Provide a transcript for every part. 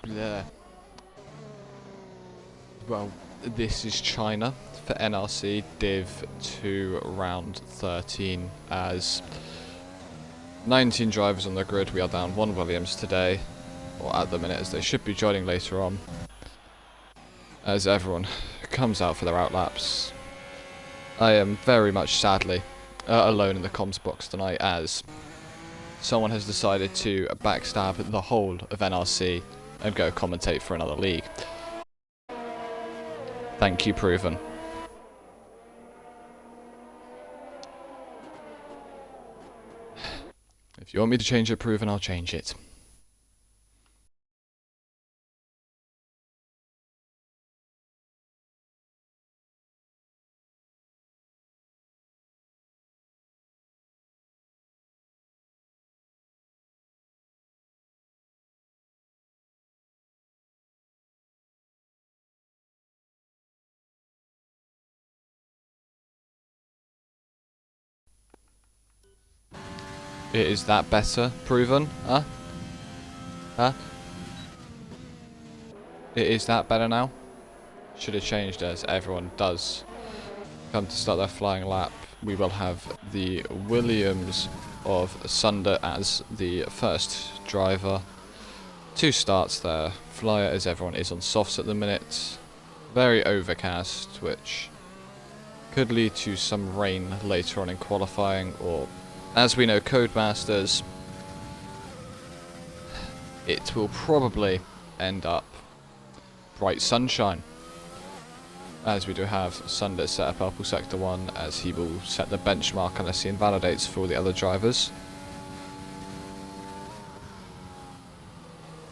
bleh. Well, this is China for NRC Div 2 round 13 as 19 drivers on the grid. We are down 1 Williams today, or at the minute, as they should be joining later on, as everyone comes out for their outlaps. I am very much sadly alone in the comms box tonight, as someone has decided to backstab the whole of NRC and go commentate for another league. Thank you, Proven. If you want me to change it, Proven, I'll change it. Is that better, Proven? Huh? Huh? Is that better now? Should have changed, as everyone does come to start their flying lap. We will have the Williams of Sunder as the first driver. 2 starts there. Flyer, as everyone is on softs at the minute. Very overcast, which could lead to some rain later on in qualifying, or, as we know, Codemasters, it will probably end up bright sunshine, as we do have Sunder set up purple sector 1, as he will set the benchmark unless he invalidates for all the other drivers.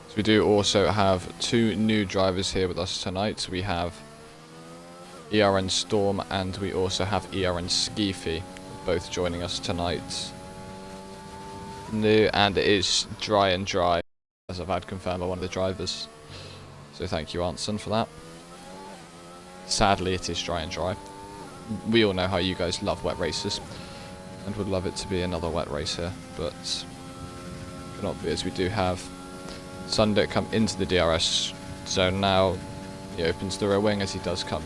So we do also have 2 new drivers here with us tonight. We have ERN Storm and we also have ERN Skeefy, both joining us tonight. New, and it is dry and dry, as I've had confirmed by one of the drivers. So thank you, Anson, for that. Sadly, it is dry and dry. We all know how you guys love wet races, and would love it to be another wet race here, but cannot be, as we do have Sunder come into the DRS zone now. He opens the rear wing as he does come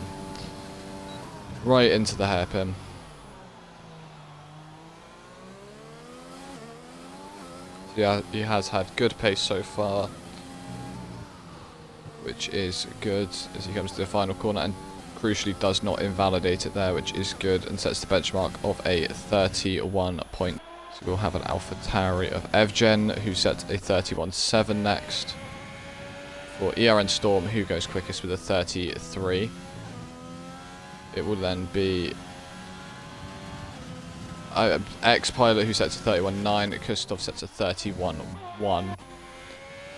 right into the hairpin. Yeah, he has had good pace so far, which is good, as he comes to the final corner and crucially does not invalidate it there, which is good, and sets the benchmark of a 31 point. So we'll have an AlphaTauri of Evgen, who sets a 31.7 next. For ERN Storm, who goes quickest with a 33. It will then be X-Pilot, who sets a 31.9, Kustov sets a 31.1.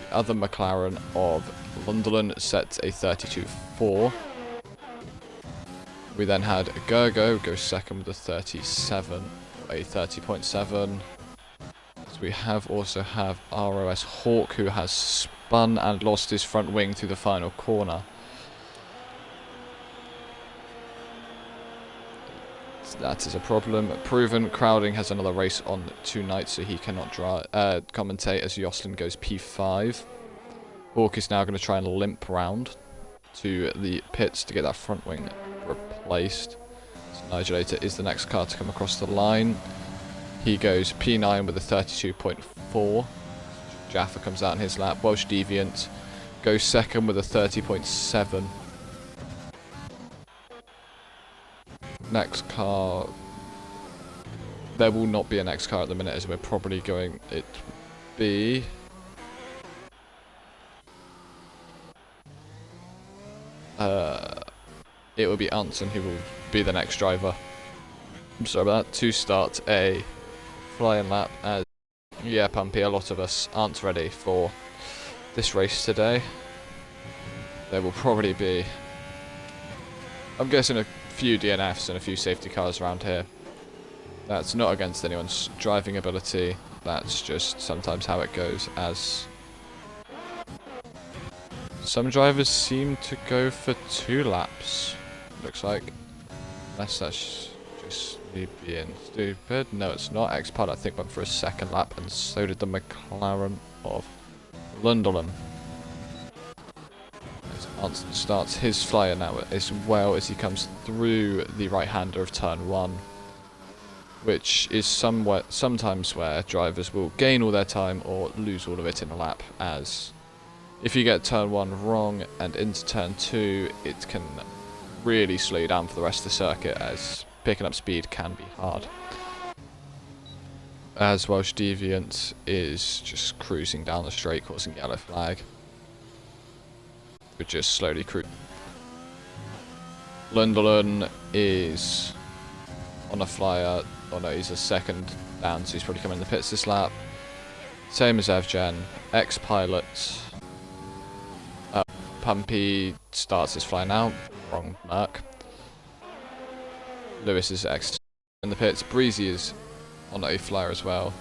The other McLaren of Lunderland sets a 32.4. We then had Gergo go second with a 37, a 30.7. So we also have ROS Hawk, who has spun and lost his front wing through the final corner. That is a problem. Proven Crowding has another race on tonight, so he cannot commentate, as Jocelyn goes P5. Hawk is now going to try and limp round to the pits to get that front wing replaced. So Nigelator is the next car to come across the line. He goes P9 with a 32.4. Jaffa comes out in his lap. Welsh Deviant goes second with a 30.7. Next car, there will not be a next car at the minute, as we're probably going, it be it will be Anson who will be the next driver. I'm sorry about that. To start a flying lap, as yeah, Pumpy, a lot of us aren't ready for this race today. There will probably be, I'm guessing, a few DNFs and a few safety cars around here. That's not against anyone's driving ability, that's just sometimes how it goes, as some drivers seem to go for 2 laps, looks like. Unless that's just me being stupid. No, it's not. X-Pilot, I think, went for a 2nd lap, and so did the McLaren of Lunderland. Arnson starts his flyer now as well as he comes through the right-hander of turn 1, which is sometimes where drivers will gain all their time or lose all of it in a lap, as if you get turn 1 wrong and into turn 2, it can really slow you down for the rest of the circuit, as picking up speed can be hard. As Welsh Deviant is just cruising down the straight, causing yellow flag. We're just slowly Lunderlun is on a flyer. Oh no, he's a second down, so he's probably coming in the pits this lap. Same as Evgen. Ex-pilot. Pumpy starts his fly now. Wrong Merc. Lewis is ex in the pits. Breezy is on a flyer as well.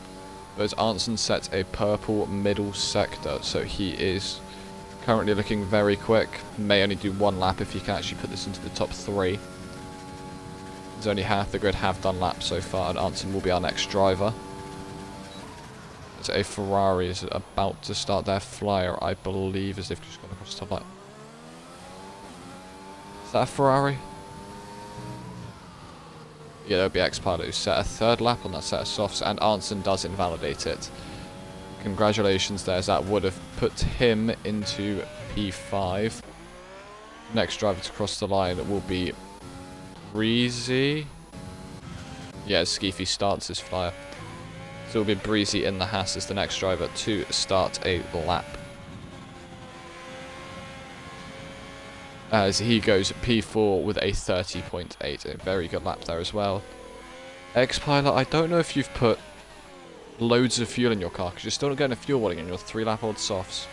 But Arnson sets a purple middle sector, so he is currently looking very quick. May only do 1 lap if he can actually put this into the top 3. There's only half the grid have done laps so far, and Arnson will be our next driver. As a Ferrari is about to start their flyer, I believe, as they've just gone across the line. Is that a Ferrari? Yeah, there'll be X-Pilot who set a 3rd lap on that set of softs, and Arnson does invalidate it. Congratulations there, as that would have put him into P5. Next driver to cross the line will be Breezy. Yeah, Skeefy starts his flyer. So it'll be Breezy in the Haas as the next driver to start a lap. As he goes P4 with a 30.8. A very good lap there as well. X-Pilot, I don't know if you've put loads of fuel in your car, because you're still not getting a fuel warning in your 3-lap-old softs.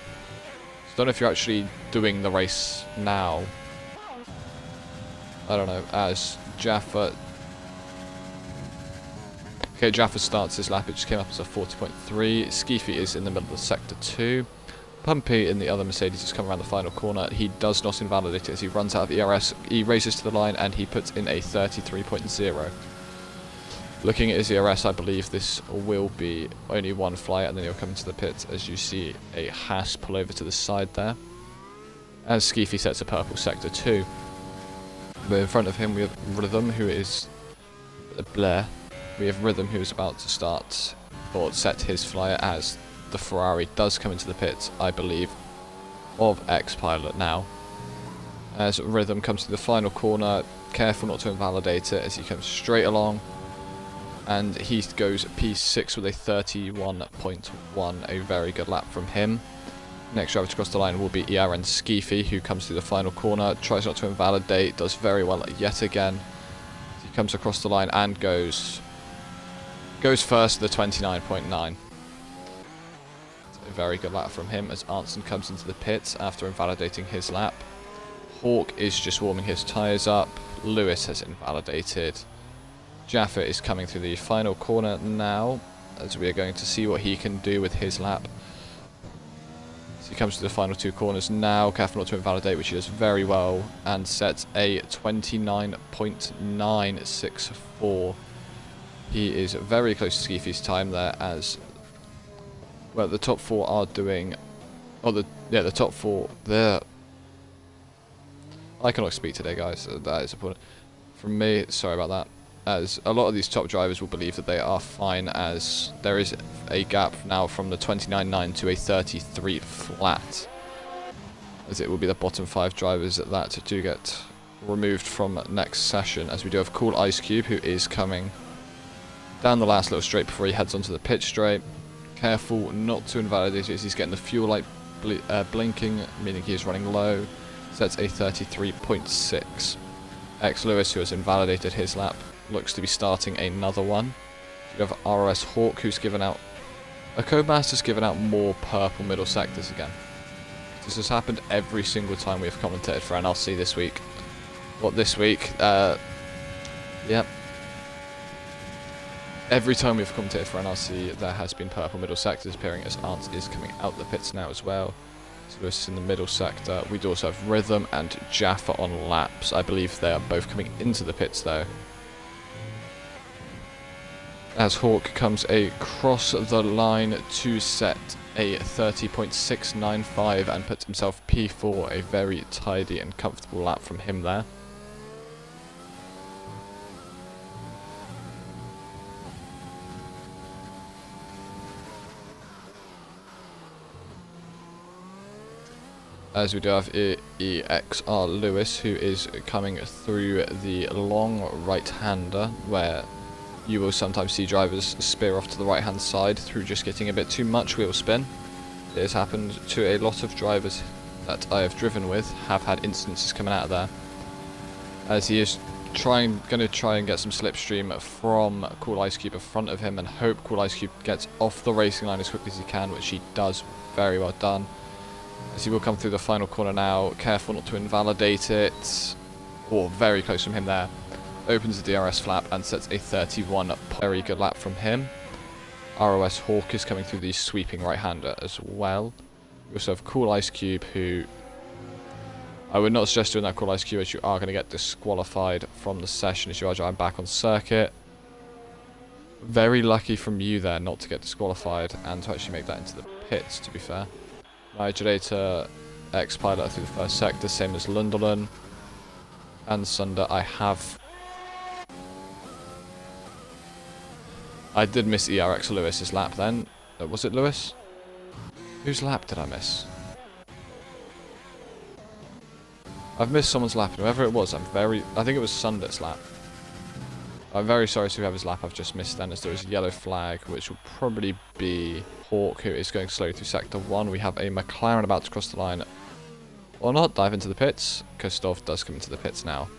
I don't know if you're actually doing the race now. I don't know, as Jaffa... Okay, Jaffa starts his lap, it just came up as a 40.3. Skeefy is in the middle of the sector 2. Pumpy in the other Mercedes has come around the final corner. He does not invalidate it as he runs out of ERS. He races to the line and he puts in a 33.0. Looking at his ERS, I believe this will be only 1 flyer, and then he'll come into the pit as you see a Haas pull over to the side there. As Skeefy sets a purple sector 2. But in front of him we have Rhythm, who is Blair. We have Rhythm, who is about to start or set his flyer, as the Ferrari does come into the pit, I believe, of X-Pilot now. As Rhythm comes to the final corner, careful not to invalidate it as he comes straight along. And he goes P6 with a 31.1, a very good lap from him. Next driver to cross the line will be ERN Skeefy, who comes through the final corner, tries not to invalidate, does very well yet again. He comes across the line and goes first with a 29.9. A very good lap from him as Arnson comes into the pits after invalidating his lap. Hawk is just warming his tyres up. Lewis has invalidated. Jaffa is coming through the final corner now, as we are going to see what he can do with his lap. So he comes to the final 2 corners now, careful not to invalidate, which he does very well, and sets a 29.964. He is very close to Skeefy's time there, as well the top 4 are doing, the top 4 there. I cannot speak today, guys. That is important from me. Sorry about that. As a lot of these top drivers will believe that they are fine, as there is a gap now from the 29.9 to a 33 flat, as it will be the bottom 5 drivers that do get removed from next session. As we do have Cool Ice Cube, who is coming down the last little straight before he heads onto the pit straight. Careful not to invalidate it as he's getting the fuel light blinking, meaning he is running low. Sets a 33.6. X Lewis, who has invalidated his lap, looks to be starting another one. We have ROS Hawk, who's given out... A Codemaster's given out more purple middle sectors again. This has happened every single time we have commentated for NRC this week. What, this week? Yep. Every time we've commentated for NRC, there has been purple middle sectors appearing, as Arndt is coming out the pits now as well. So Lewis is in the middle sector. We do also have Rhythm and Jaffa on laps. I believe they are both coming into the pits though. As Hawk comes across the line to set a 30.695 and puts himself P4, a very tidy and comfortable lap from him there. As we do have EXR Lewis, who is coming through the long right-hander, where you will sometimes see drivers spear off to the right-hand side through just getting a bit too much wheel spin. It has happened to a lot of drivers that I have driven with, have had instances coming out of there. As he is going to try and get some slipstream from Cool Ice Cube in front of him and hope Cool Ice Cube gets off the racing line as quickly as he can, which he does. Very well done. As he will come through the final corner now, careful not to invalidate it, or very close from him there. Opens the DRS flap and sets a 31. Very good lap from him. ROS Hawk is coming through the sweeping right-hander as well. We also have Cool Ice Cube, who I would not suggest doing that Cool Ice Cube, as you are going to get disqualified from the session as you are driving back on circuit. Very lucky from you there not to get disqualified and to actually make that into the pits, to be fair. Nigelator, X-Pilot through the first sector, same as Lunderland. And Sunder, I did miss ERX Lewis's lap then. Was it Lewis? Whose lap did I miss? I've missed someone's lap, and whoever it was, I think it was Sunder's lap. I'm very sorry to whoever's lap I've just missed then, as there is a yellow flag, which will probably be Hawk, who is going slowly through Sector 1. We have a McLaren about to cross the line. Or not, dive into the pits. Kostov does come into the pits now.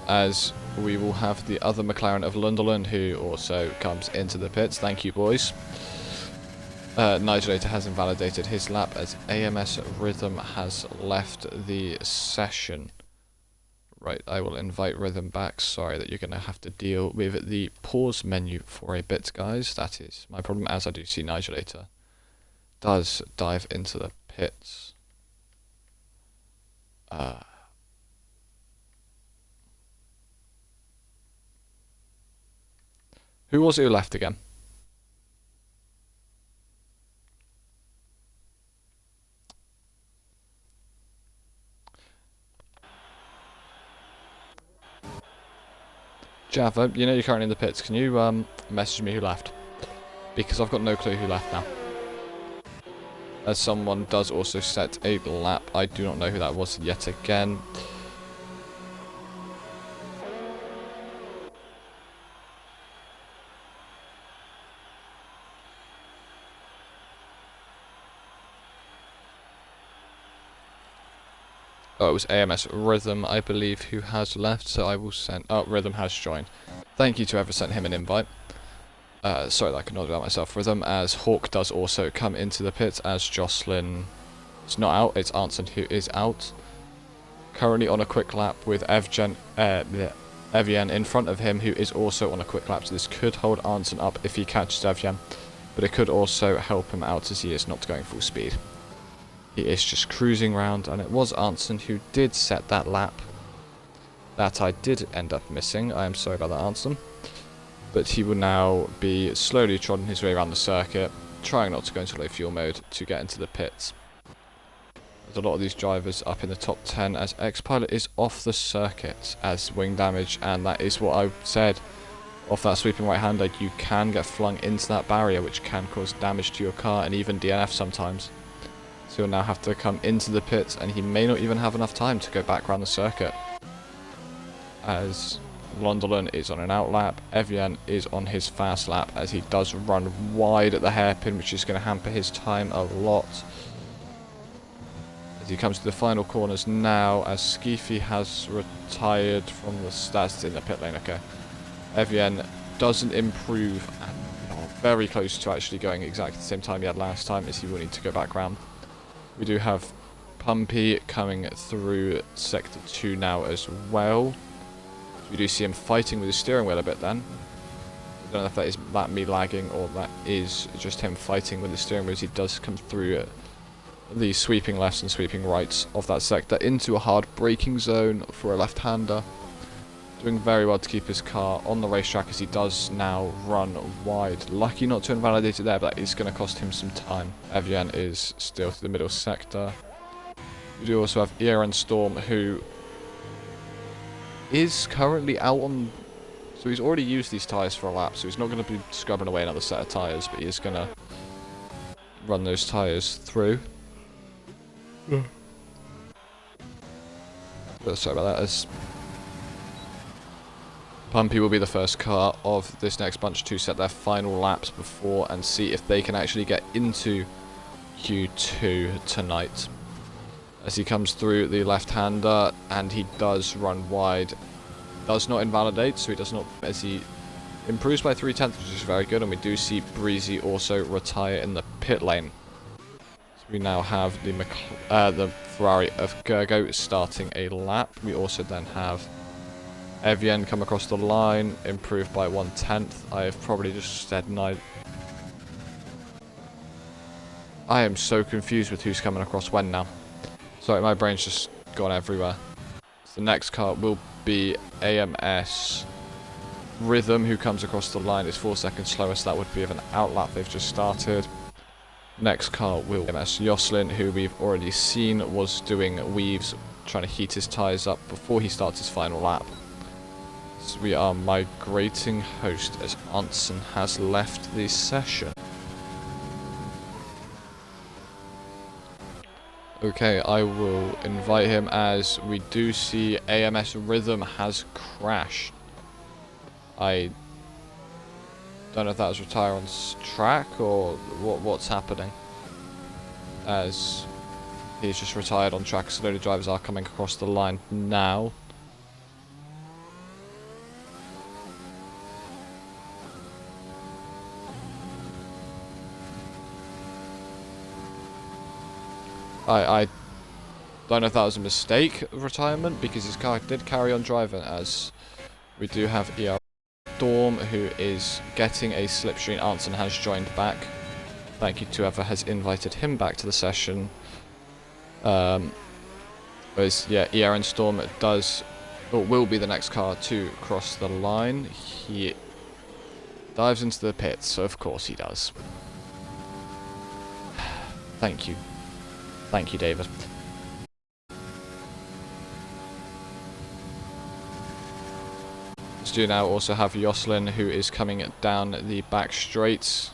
As we will have the other McLaren of Lunderland, who also comes into the pits. Thank you, boys. Nigelator has invalidated his lap as AMS Rhythm has left the session. Right, I will invite Rhythm back. Sorry that you're going to have to deal with the pause menu for a bit, guys. That is my problem, as I do see Nigelator does dive into the pits. Who was it who left again? Java, you know you're currently in the pits. Can you message me who left? Because I've got no clue who left now. As someone does also set a lap. I do not know who that was yet again. Oh, it was AMS Rhythm, I believe, who has left, so I will send... Oh, Rhythm has joined. Thank you to whoever sent him an invite. Sorry that I could not do that myself, Rhythm, as Hawk does also come into the pits, as Jocelyn is not out, it's Arnson who is out. Currently on a quick lap with Evian in front of him, who is also on a quick lap, so this could hold Arnson up if he catches Evian, but it could also help him out as he is not going full speed. He is just cruising round, and it was Arnson who did set that lap that I did end up missing. I am sorry about that, Arnson. But he will now be slowly trotting his way around the circuit, trying not to go into low fuel mode to get into the pits. There's a lot of these drivers up in the top 10, as X-Pilot is off the circuit as wing damage, and that is what I said. Off that sweeping right-hander, you can get flung into that barrier, which can cause damage to your car and even DNF sometimes. So he'll now have to come into the pits, and he may not even have enough time to go back around the circuit. As Londerland is on an out lap, Evian is on his fast lap, as he does run wide at the hairpin, which is going to hamper his time a lot. As he comes to the final corners now, as Skeefy has retired from the stats in the pit lane. Okay, Evian doesn't improve, and very close to actually going exactly the same time he had last time, as he will need to go back round. We do have Pumpy coming through Sector 2 now as well. We do see him fighting with his steering wheel a bit then. I don't know if that is me lagging or that is just him fighting with the steering wheel as he does come through the sweeping lefts and sweeping rights of that sector into a hard braking zone for a left-hander. Doing very well to keep his car on the racetrack as he does now run wide. Lucky not to invalidate it there, but that is going to cost him some time. Evian is still to the middle sector. We do also have ERN Storm, who is currently out on... So he's already used these tyres for a lap, so he's not going to be scrubbing away another set of tyres, but he is going to run those tyres through. Sorry about that, as Pumpy will be the first car of this next bunch to set their final laps before and see if they can actually get into Q2 tonight. As he comes through the left-hander, and he does run wide. Does not invalidate, so he does not, as he improves by 0.3, which is very good, and we do see Breezy also retire in the pit lane. So we now have the Ferrari of Gergo starting a lap. We also then have Evian come across the line, improved by 0.1. I have probably just said no. I am so confused with who's coming across when now. Sorry, my brain's just gone everywhere. So the next car will be AMS Rhythm, who comes across the line. Is 4 seconds slower, so that would be of an outlap they've just started. Next car will be AMS Jocelyn, who we've already seen was doing weaves, trying to heat his tyres up before he starts his final lap. So we are migrating host as Arntzen has left the session. Okay, I will invite him as we do see AMS Rhythm has crashed. I don't know if that was retire on track or what's happening. As he's just retired on track, so the drivers are coming across the line now. I don't know if that was a mistake of retirement, because his car did carry on driving, as we do have ER Storm, who is getting a slipstream. Arntzen has joined back. Thank you to whoever has invited him back to the session. Whereas, yeah, ERN Storm does, or will be the next car to cross the line. He dives into the pits, so of course he does. Thank you. Thank you, David. We do now also have Jocelyn, who is coming down the back straights.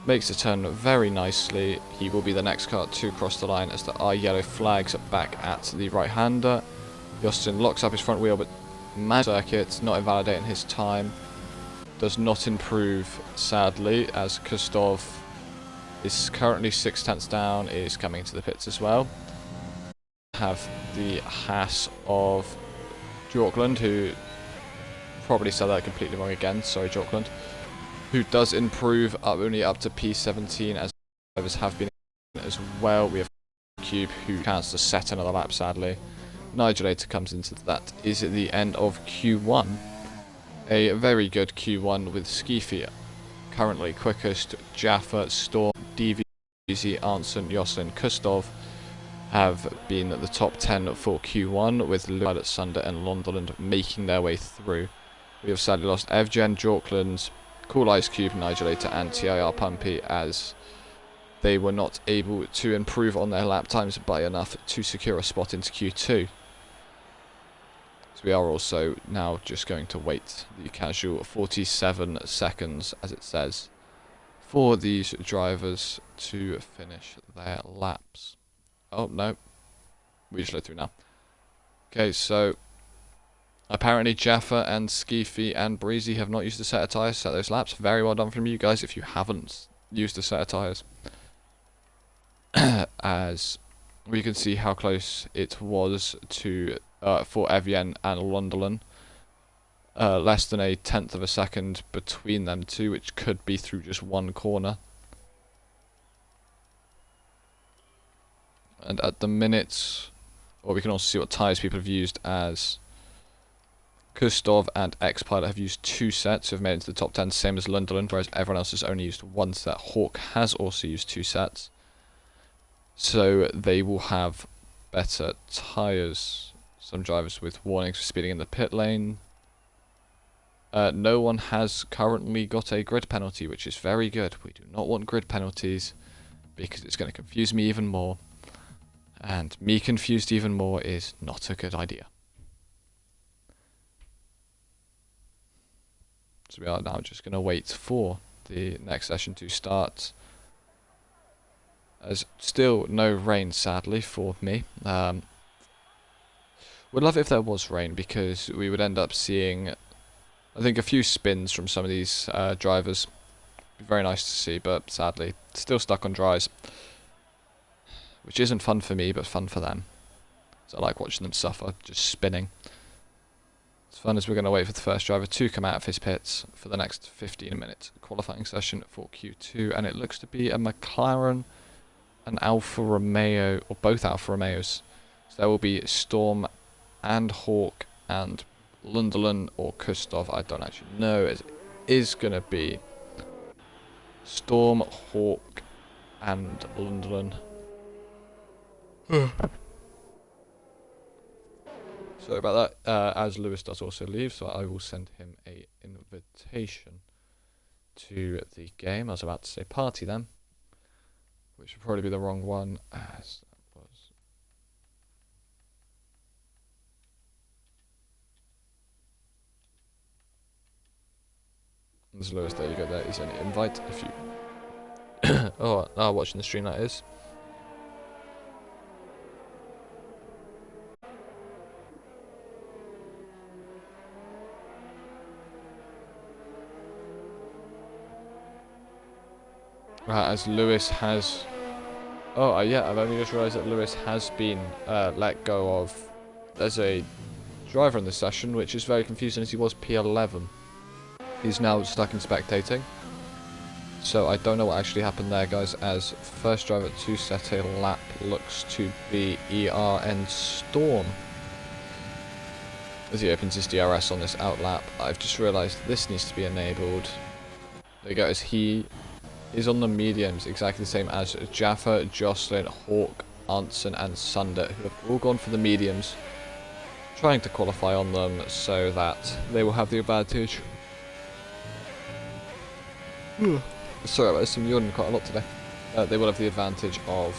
Makes a turn very nicely. He will be the next car to cross the line, as there are yellow flags back at the right-hander. Jocelyn locks up his front wheel, but circuit, not invalidating his time. Does not improve, sadly, as Kustov is currently 0.6 down, is coming into the pits as well. Have the Haas of Jorkland, who probably said that completely wrong again, sorry Jorkland, who does improve only up to P17, as drivers have been as well. We have Cube, who counts to set another lap, sadly. Nigelator comes into that. Is at the end of Q1. A very good Q1 with Skeefy currently quickest. Jaffa, Storm, DV, Arntzen, Jocelyn, Kustov have been at the top 10 for Q1, with Luad, Sunder and Londerland making their way through. We have sadly lost Evgen, Jorkland, Cool Ice Cube, Nigelator and TIR Pumpy, as they were not able to improve on their lap times by enough to secure a spot into Q2. So we are also now just going to wait the casual 47 seconds, as it says, for these drivers to finish their laps. Oh, no. We just load through now. Okay, so apparently Jaffa and Skeefy and Breezy have not used a set of tyres to set those laps. Very well done from you guys if you haven't used a set of tyres. As we can see how close it was to for Evian and Londerland. Less than 1/10 of a second between them two, which could be through just one corner. And at the minute, or we can also see what tyres people have used, as Kustov and X-Pilot have used 2 sets, who have made it into the top 10, same as Lunderland, whereas everyone else has only used 1 set. Hawk has also used 2 sets. so they will have better tyres. Some drivers with warnings for speeding in the pit lane. No one has currently got a grid penalty, which is very good. We do not want grid penalties because it's going to confuse me even more. And me confused even more is not a good idea. So we are now just going to wait for the next session to start. There's still no rain, sadly, for me. Would love it if there was rain, because we would end up seeing, I think, a few spins from some of these drivers. Be very nice to see, but sadly, still stuck on dries. Which isn't fun for me, but fun for them. So I like watching them suffer, just spinning. As fun as we're going to wait for the first driver to come out of his pits for the next 15-minute qualifying session for Q2. And it looks to be a McLaren, an Alfa Romeo, or both Alfa Romeos. So there will be Storm and Hawk and Lunderland or Kustov. I don't actually know. It is going to be Storm, Hawk, and Lunderland. Sorry about that, as Lewis does also leave, so I will send him a invitation to the game. I was about to say party then, which would probably be the wrong one, as that was. There's Lewis, there you go, there is an invite if you are watching the stream, that is. Right, as Lewis has... Oh, yeah, I've only just realised that Lewis has been let go of as a driver in this session, which is very confusing as he was P11. He's now stuck in spectating. So I don't know what actually happened there, guys, as first driver to set a lap looks to be ERN Storm. As he opens his DRS on this out lap, I've just realised this needs to be enabled. There you go, as he is on the mediums, exactly the same as Jaffa, Jocelyn, Hawk, Arnson and Sunder, who have all gone for the mediums, trying to qualify on them so that they will have the advantage. Sorry about this, I'm yawning quite a lot today. They will have the advantage of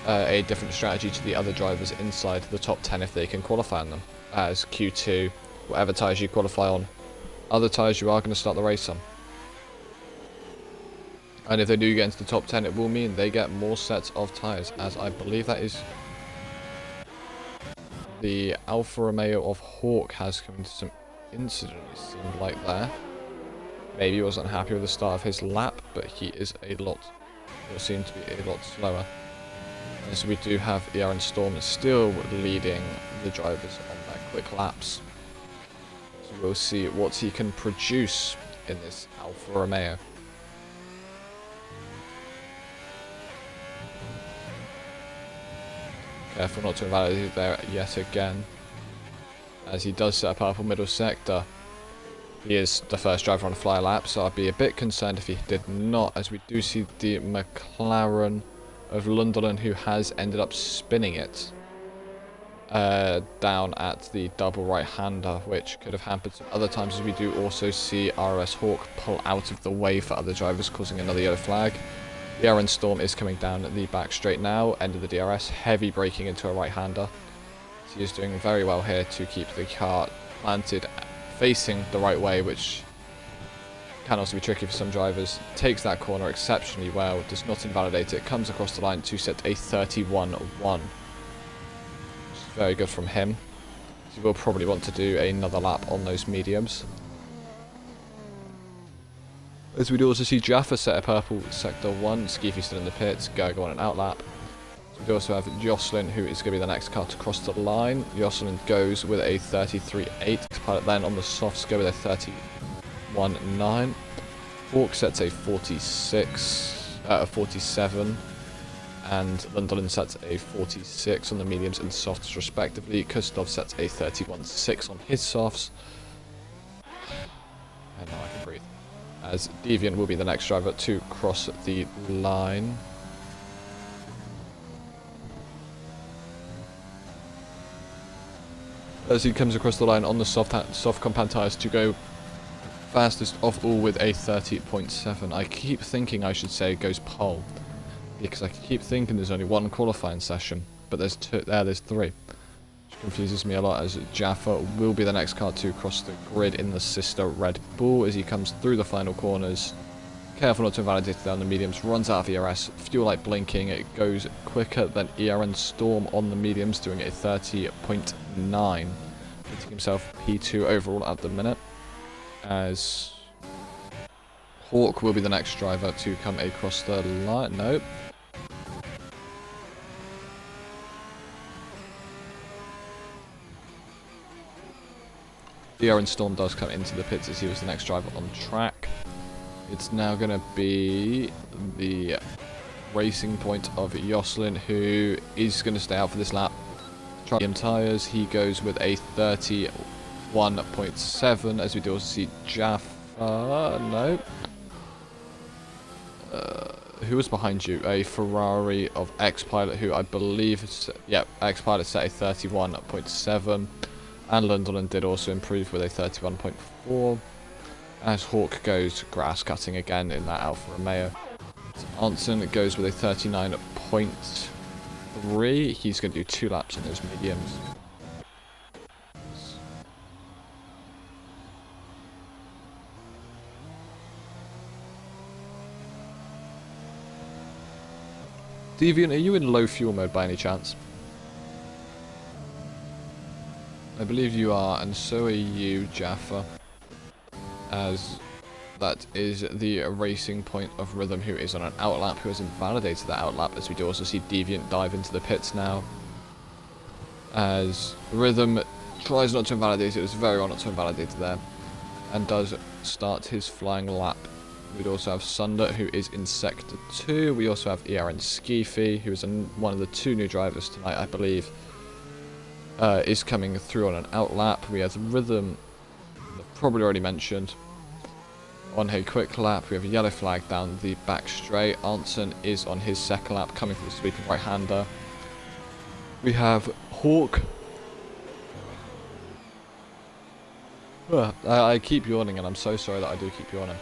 a different strategy to the other drivers inside the top 10 if they can qualify on them. As Q2, whatever tyres you qualify on, other tyres you are going to start the race on. And if they do get into the top 10, it will mean they get more sets of tyres, as I believe that is the Alfa Romeo of Hawk has come into some incident, it seemed like there. Maybe he wasn't happy with the start of his lap, but he is will seem to be a lot slower. As we do have ERN Storm still leading the drivers on their quick laps. So we'll see what he can produce in this Alfa Romeo. Careful not to invalidate there yet again, as he does set a purple middle sector. He is the first driver on a fly lap, so I'd be a bit concerned if he did not, as we do see the McLaren of Lunderland, who has ended up spinning it down at the double right-hander, which could have hampered some other times, as we do also see RS Hawk pull out of the way for other drivers, causing another yellow flag. The ERN Storm is coming down the back straight now, end of the DRS, heavy braking into a right-hander. So he is doing very well here to keep the car planted, facing the right way, which can also be tricky for some drivers. Takes that corner exceptionally well, does not invalidate it, comes across the line to set a 31-1. Which is very good from him. He will probably want to do another lap on those mediums. As we do also see Jaffa set a purple sector 1, Skeefy still in the pits, Gergo on an out lap. So we also have Jocelyn, who is going to be the next car to cross the line. Jocelyn goes with a 33.8, Pilot then on the softs go with a 31.9. Hawk sets a 47, and Lunderland sets a 46 on the mediums and softs respectively. Kustov sets a 31.6 on his softs. And now I can breathe. As Deviant will be the next driver to cross the line. as he comes across the line on the soft compound tyres to go fastest of all with a 30.7. I keep thinking I should say goes pole, because I keep thinking there's only one qualifying session, but there's two. There's three, which confuses me a lot, as Jaffa will be the next car to cross the grid in the sister Red Bull as he comes through the final corners. Careful not to invalidate it down the mediums, runs out of ERS, fuel light blinking, it goes quicker than ERN Storm on the mediums, doing a 30.9, putting himself P2 overall at the minute, as Hawk will be the next driver to come across the line. Nope. ERN Storm does come into the pits as he was the next driver on track. It's now going to be the racing point of Jocelyn, who is going to stay out for this lap. Medium tyres, he goes with a 31.7, as we do also see Jaffa, no. Who was behind you? A Ferrari of X-Pilot, who I believe, X-Pilot set a 31.7, and London did also improve with a 31.4. As Hawk goes grass cutting again in that Alfa Romeo. Arntzen goes with a 39.3. He's going to do 2 laps on those mediums. Deviant, are you in low fuel mode by any chance? I believe you are, and so are you, Jaffa. As that is the racing point of Rhythm, who is on an outlap, who has invalidated that outlap, as we do also see Deviant dive into the pits now. As Rhythm tries not to invalidate it, was very well not to invalidate it there, and does start his flying lap. We'd also have Sunder, who is in Sector 2. We also have ERN Skeefy, who is one of the 2 new drivers tonight, I believe, is coming through on an outlap. We have Rhythm, probably already mentioned, on a quick lap. We have a yellow flag down the back straight. Arntzen is on his second lap, coming from the sweeping right-hander. We have Hawk. I keep yawning, and I'm so sorry that I do keep yawning.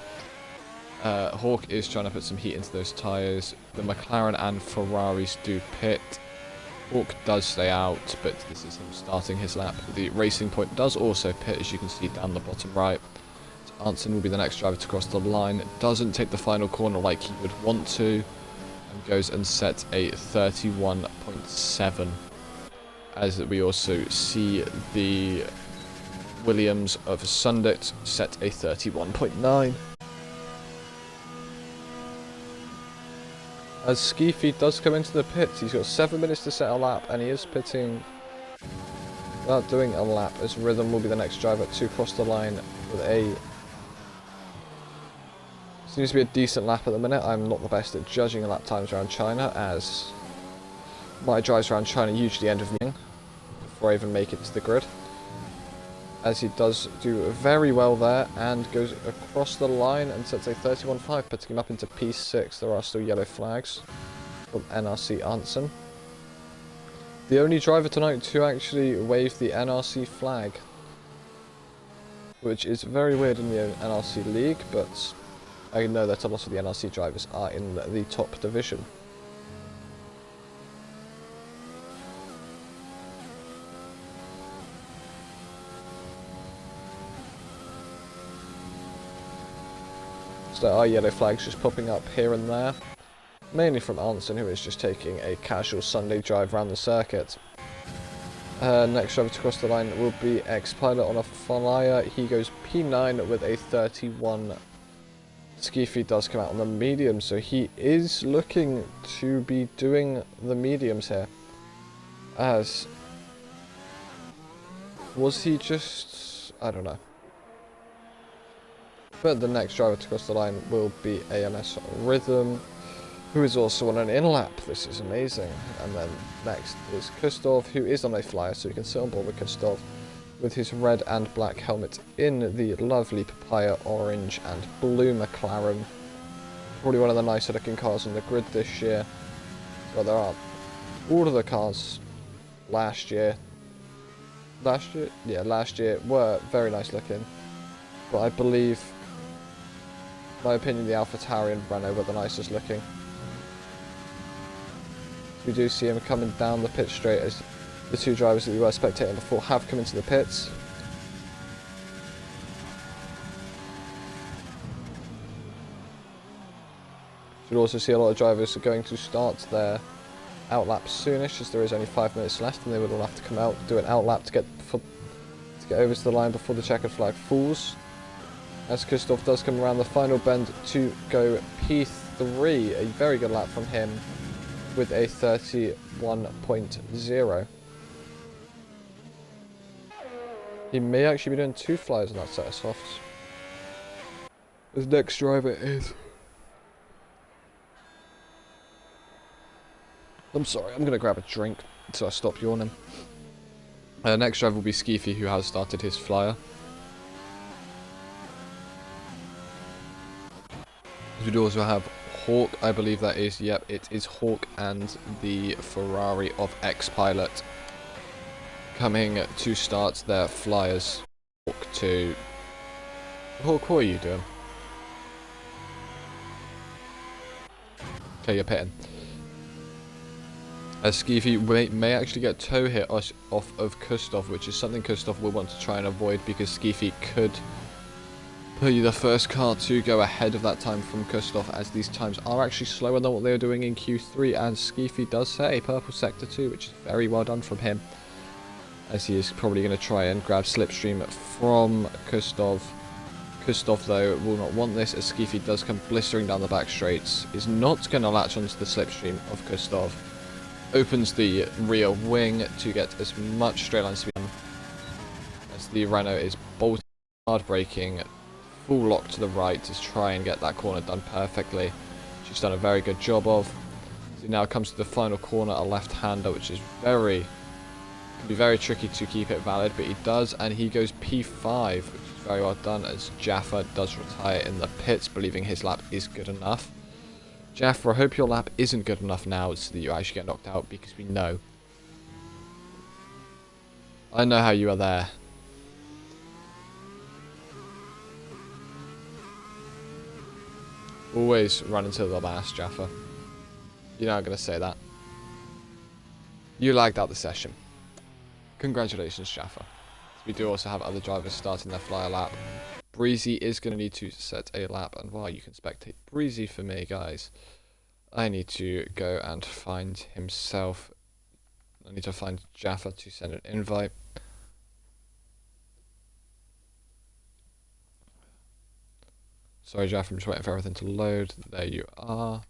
Hawk is trying to put some heat into those tyres. The McLaren and Ferraris do pit. Hawk does stay out, but this is him starting his lap. The racing point does also pit, as you can see down the bottom right. Arntzen will be the next driver to cross the line. Doesn't take the final corner like he would want to, and goes and sets a 31.7. As we also see the Williams of Sundit set a 31.9. As Skeefy does come into the pits, he's got 7 minutes to set a lap, and he is pitting without doing a lap, as Rhythm will be the next driver to cross the line with a... Seems to be a decent lap at the minute. I'm not the best at judging lap times around China, as my drives around China usually end with me before I even make it to the grid. As he does do very well there, and goes across the line and sets a 31.5, putting him up into P6. There are still yellow flags from NRC Arntzen. The only driver tonight to actually wave the NRC flag, which is very weird in the NRC league, but I know that a lot of the NRC drivers are in the top division. So there are yellow flags just popping up here and there, mainly from Arntzen, who is just taking a casual Sunday drive around the circuit. Next driver to cross the line will be X-Pilot on a flyer. He goes P9 with a 31. Skeefy does come out on the medium, so he is looking to be doing the mediums here. As... was he just... I don't know. But the next driver to cross the line will be AMS Rhythm, who is also on an in-lap. This is amazing. And then next is Kustov, who is on a flyer, so you can sit on board with Kustov with his red and black helmet in the lovely papaya orange and blue McLaren. Probably one of the nicer looking cars on the grid this year. So there are all of the cars last year last year? Yeah, last year were very nice looking. But I believe, in my opinion, the AlphaTauri and Renault were the nicest looking. We do see him coming down the pit straight as the two drivers that we were spectating before have come into the pits. You'll also see a lot of drivers are going to start their outlap soonish, as there is only 5 minutes left and they would all have to come out, do an outlap to get over to the line before the checkered flag falls. As Christoph does come around the final bend to go P3, a very good lap from him with a 31.0. He may actually be doing 2 flyers on that set of softs. His next driver is... I'm sorry, I'm going to grab a drink so I stop yawning. Next driver will be Skeefy, who has started his flyer. We do also have Hawk, I believe that is. Yep, it is Hawk and the Ferrari of X-Pilot coming to start their flyers. Hawk, what are you doing? Okay, you're pitting. Skeefy may actually get toe hit off of Kustov, which is something Kustov will want to try and avoid, because Skeefy could be the first car to go ahead of that time from Kustov, as these times are actually slower than what they were doing in Q3, and Skeefy does set a purple sector 2, which is very well done from him, as he is probably going to try and grab slipstream from Kustov. Kustov, though, will not want this, as Skeefy does come blistering down the back straights, is not going to latch onto the slipstream of Kustov, opens the rear wing to get as much straight line speed as the Renault is bolting, hard braking, full lock to the right to try and get that corner done perfectly. She's done a very good job of. So now comes to the final corner, a left-hander, which is can be very tricky to keep it valid, but he does, and he goes P5, which is very well done, as Jaffa does retire in the pits, believing his lap is good enough. Jaffa, I hope your lap isn't good enough now so that you actually get knocked out, because we know. I know how you are there. Always run into the last, Jaffa. You're not going to say that. You lagged out the session. Congratulations, Jaffa. We do also have other drivers starting their flyer lap. Breezy is going to need to set a lap, and while you can spectate Breezy for me, guys, I need to go and find himself. I need to find Jaffa to send an invite. Sorry, Jaffa, I'm just waiting for everything to load. There you are.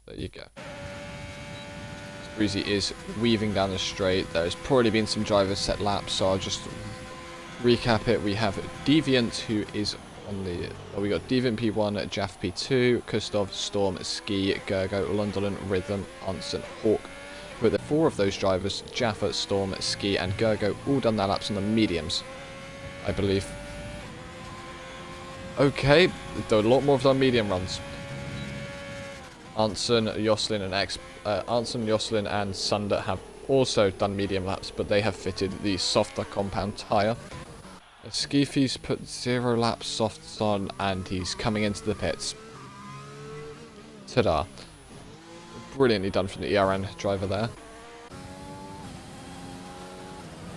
There you go. Breezy is weaving down the straight. There's probably been some drivers set laps, so I'll just recap it. We have Deviant, who is on the... Well, we got Deviant P1, Jaff P2, Kustov, Storm, Ski, Gergo, Lunderland, Rhythm, Anson, Hawk. With the 4 of those drivers, Jaffa, Storm, Ski, and Gergo, all done their laps on the mediums, I believe. Okay, a lot more of their medium runs. Anson, Jocelyn, and Sunder have also done medium laps, but they have fitted the softer compound tyre. Skeefy's put 0 lap softs on, and he's coming into the pits. Ta-da. Brilliantly done from the ERN driver there.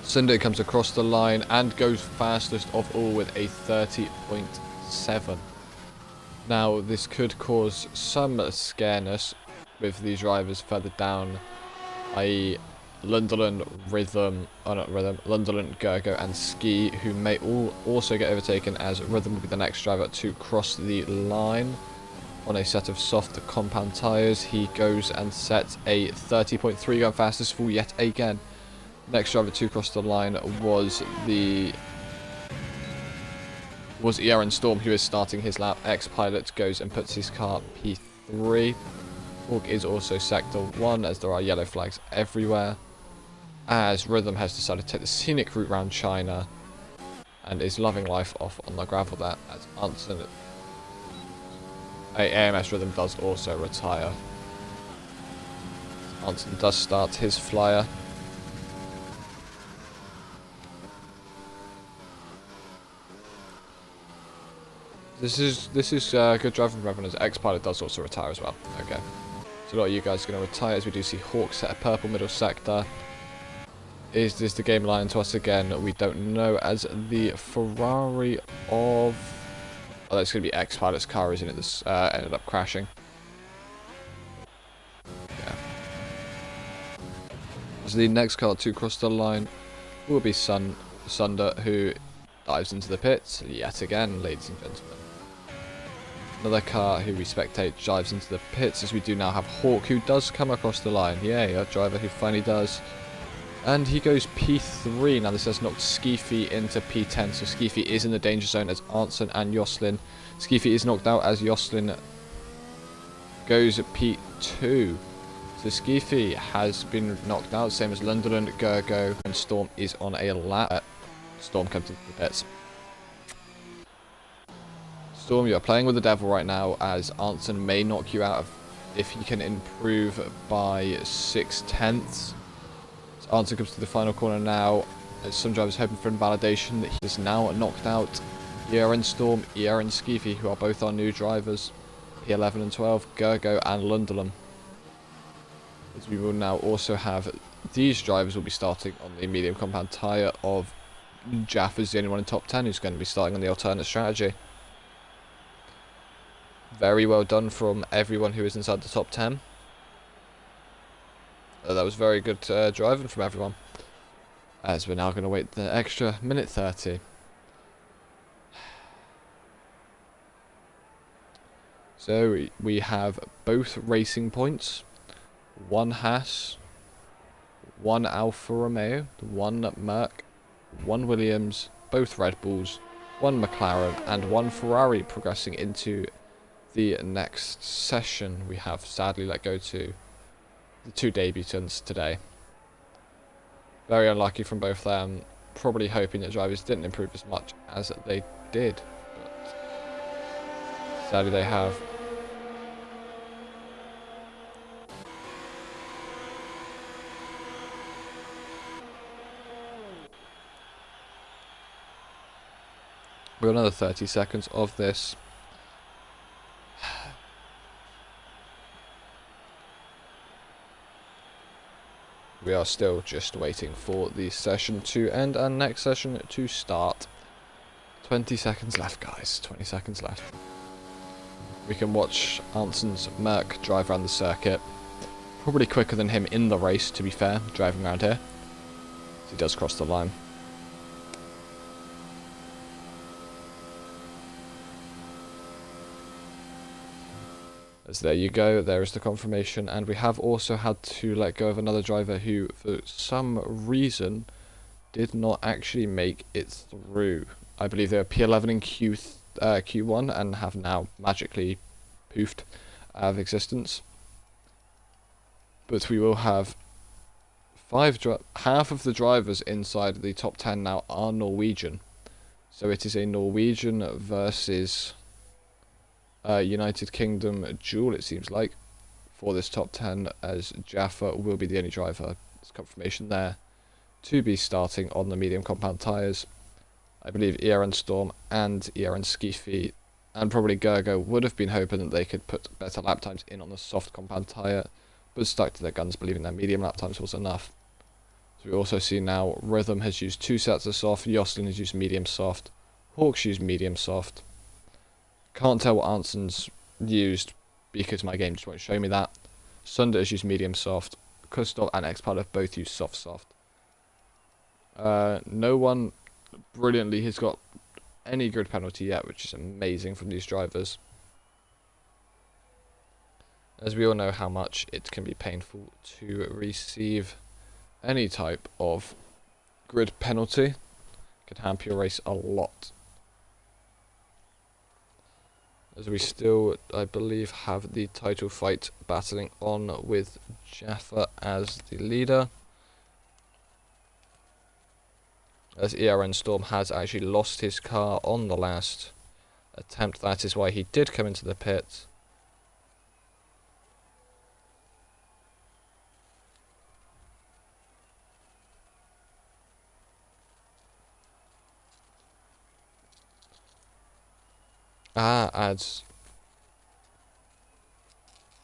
Sunder comes across the line and goes fastest of all with a 30.7. Now, this could cause some scareness with these drivers further down, i.e. Lunderland, Rhythm, Lunderland, Gergo, and Ski, who may all also get overtaken, as Rhythm will be the next driver to cross the line on a set of soft compound tyres. He goes and sets a 30.3 going fastest full yet again. Next driver to cross the line was ERN Storm, who is starting his lap. X-Pilot goes and puts his car P3. Hawk is also Sector 1, as there are yellow flags everywhere, as Rhythm has decided to take the scenic route around China and is loving life off on the gravel there, as AMS Rhythm does also retire. Anson does start his flyer. This is good driving from everyone, as X-Pilot does also retire as well. Okay. So a lot of you guys are going to retire, as we do see Hawk set a purple middle sector. Is this the game lying to us again? We don't know, as the Ferrari of... Oh, that's going to be X-Pilot's car, isn't it? This ended up crashing. Yeah. So the next car to cross the line will be Sunder, who dives into the pits yet again, ladies and gentlemen. Another car who we spectate dives into the pits, as we do now have Hawk, who does come across the line. Yay, a driver who finally does. And he goes P3. Now this has knocked Skeefy into P10, so Skeefy is in the danger zone as Arntzen and Jocelyn. Skeefy is knocked out as Jocelyn goes P2. So Skeefy has been knocked out, same as Lunderland, Gergo, and Storm is on a lap. Storm comes into the pits. Storm, you're playing with the devil right now, as Arntzen may knock you out if he can improve by 6/10. Arntzen comes to the final corner now, as some drivers hoping for invalidation. He is now knocked out. ERN Storm, ERN Skeefy, who are both our new drivers. P11 and 12, Gergo and Lunderland. As we will now also have these drivers will be starting on the medium compound tyre of Jaffa's the only one in top 10 who's going to be starting on the alternate strategy. Very well done from everyone who is inside the top 10. That was very good driving from everyone. As we're now going to wait the extra minute 30. So we have both racing points. One Haas, one Alfa Romeo, one Merc, one Williams, both Red Bulls, one McLaren, and one Ferrari progressing into the next session. We have sadly let go to the two debutants today. Very unlucky from both them. Probably hoping that drivers didn't improve as much as they did. But sadly they have. We've got another 30 seconds of this. We are still just waiting for the session to end and next session to start. 20 seconds left, guys. 20 seconds left. We can watch Arntzen's Merc drive around the circuit. Probably quicker than him in the race, to be fair, driving around here. He does cross the line. As there you go, there is the confirmation, and we have also had to let go of another driver who, for some reason, did not actually make it through. I believe they were P11 in Q1 and have now magically poofed out of existence. But we will have half of the drivers inside the top 10 now are Norwegian. So it is a Norwegian versus United Kingdom duel, it seems like, for this top 10, as Jaffa will be the only driver. There's confirmation there to be starting on the medium compound tyres. I believe ERN Storm and ERN Skeefy and probably Gergo would have been hoping that they could put better lap times in on the soft compound tyre, but stuck to their guns, believing their medium lap times was enough. So we also see now Rhythm has used 2 sets of soft, Jocelyn has used medium soft, Hawks used medium soft. Can't tell what Arntzen's used because my game just won't show me that. Sunder has used medium soft. Kustov and X-Pilot have both used soft. No one brilliantly has got any grid penalty yet, which is amazing from these drivers. As we all know how much it can be painful to receive any type of grid penalty. It can hamper your race a lot. As we still, I believe, have the title fight battling on with Jaffa as the leader. As ERN Storm has actually lost his car on the last attempt. That is why he did come into the pit. Ah, ads.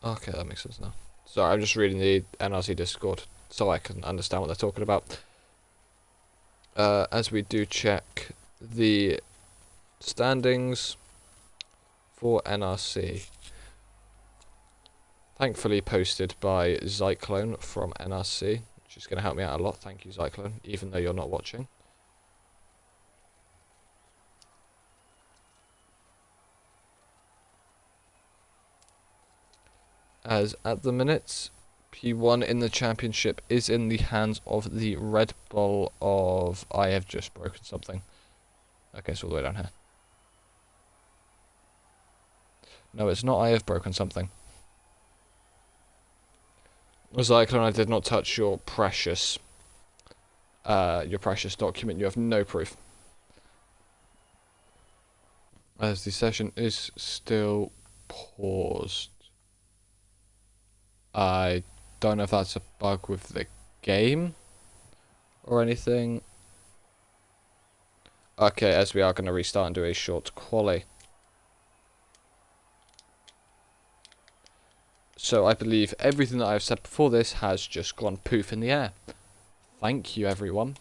Okay, that makes sense now. Sorry, I'm just reading the NRC Discord so I can understand what they're talking about. As we do check the standings for NRC. Thankfully posted by Zyclone from NRC, which is going to help me out a lot. Thank you, Zyclone, even though you're not watching. As at the minute, P1 in the championship is in the hands of the Red Bull of... I have just broken something. Okay, it's all the way down here. No, it's not. I have broken something. Zyclone, I did not touch your precious document. You have no proof. As the session is still paused. I don't know if that's a bug with the game or anything. Okay, as we are going to restart and do a short quali. So I believe everything that I've said before this has just gone poof in the air. Thank you, everyone.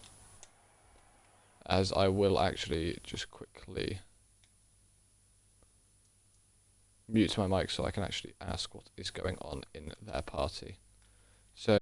As I will actually just quickly mute my mic so I can actually ask what is going on in their party. So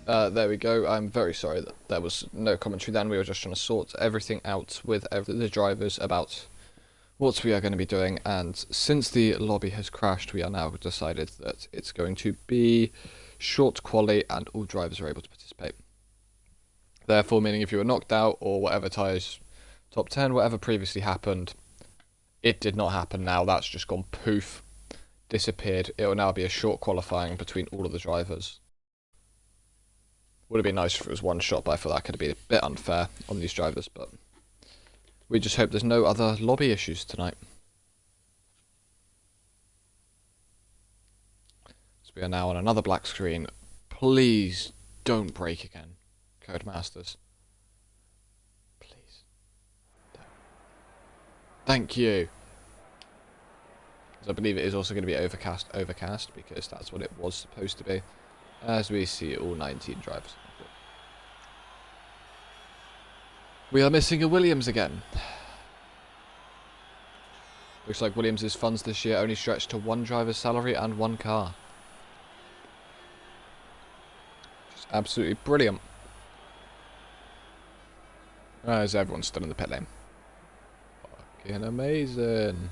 There we go. I'm very sorry that there was no commentary then. We were just trying to sort everything out with the drivers about what we are going to be doing, and since the lobby has crashed, we are now decided that it's going to be short quali and all drivers are able to participate. Therefore, meaning if you were knocked out or whatever tyres, top 10, whatever previously happened, it did not happen now. That's just gone poof, disappeared. It will now be a short qualifying between all of the drivers. Would have been nice if it was one shot, but I feel that could have been a bit unfair on these drivers, but we just hope there's no other lobby issues tonight. So we are now on another black screen. Please don't break again, Codemasters. Please. Don't. Thank you. I believe it is also going to be overcast, because that's what it was supposed to be. As we see all 19 drivers. We are missing a Williams again. Looks like Williams' funds this year only stretch to one driver's salary and one car. Just absolutely brilliant. As everyone's still in the pit lane. Fucking amazing.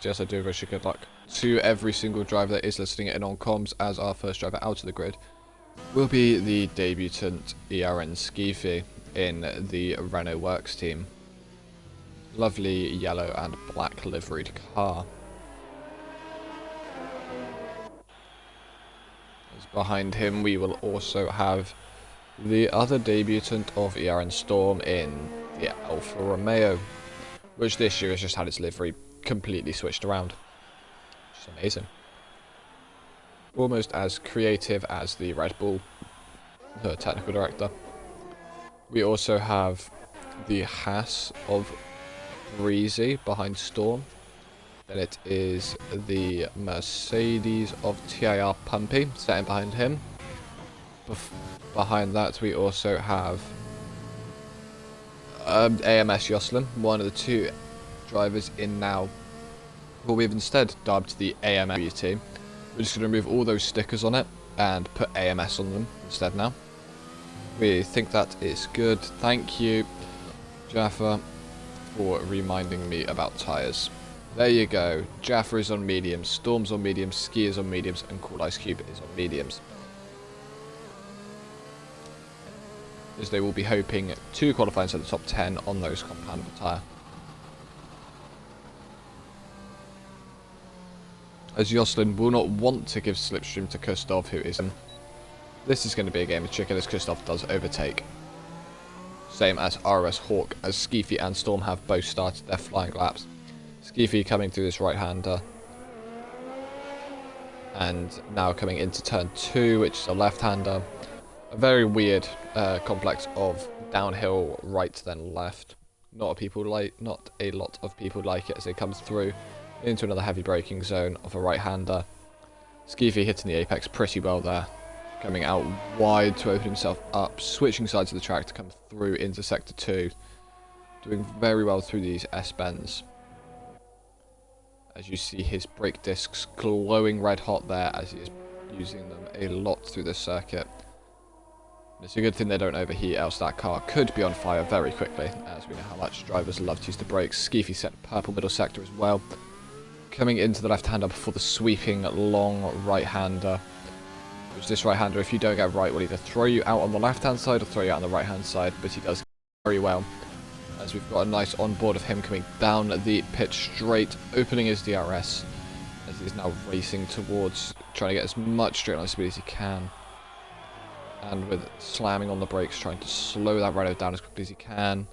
Yes, I do wish you good luck to every single driver that is listening in on comms, as our first driver out of the grid will be the debutant ERN Skeefy in the Renault Works team. Lovely yellow and black liveried car. As behind him we will also have the other debutant of ERN Storm in the Alfa Romeo, which this year has just had its livery completely switched around. Just amazing. Almost as creative as the Red Bull, the technical director. We also have the Haas of Breezy behind Storm. Then it is the Mercedes of TIR Pumpy sitting behind him. Behind that we also have AMS Jocelyn, one of the two drivers in now, but we've instead dubbed the AMS team. We're just going to remove all those stickers on it and put AMS on them instead now. We think that is good. Thank you, Jaffa, for reminding me about tyres. There you go. Jaffa is on mediums, Storm's on mediums, Ski is on mediums, and Cool Ice Cube is on mediums. As they will be hoping to qualify inside the top 10 on those compoundable tyre. As Jocelyn will not want to give slipstream to Kustov, who isn't. This is going to be a game of chicken as Kustov does overtake. Same as RS Hawk, as Skeefy and Storm have both started their flying laps. Skeefy coming through this right-hander. And now coming into turn 2, which is a left-hander. A very weird complex of downhill right then left. Not a lot of people like it as it comes through into another heavy braking zone of a right-hander. Skeefy hitting the apex pretty well there. Coming out wide to open himself up, switching sides of the track to come through into sector 2. Doing very well through these S-bends. As you see his brake discs glowing red hot there as he is using them a lot through this circuit. It's a good thing they don't overheat, else that car could be on fire very quickly, as we know how much drivers love to use the brakes. Skeefy set purple middle sector as well. Coming into the left-hander before the sweeping long right-hander. Which this right-hander, if you don't get right, will either throw you out on the left-hand side or throw you out on the right-hand side, but he does very well. As we've got a nice onboard of him coming down the pit straight, opening his DRS, as he's now racing towards trying to get as much straight line speed as he can. And with slamming on the brakes, trying to slow that Renault down as quickly as he can.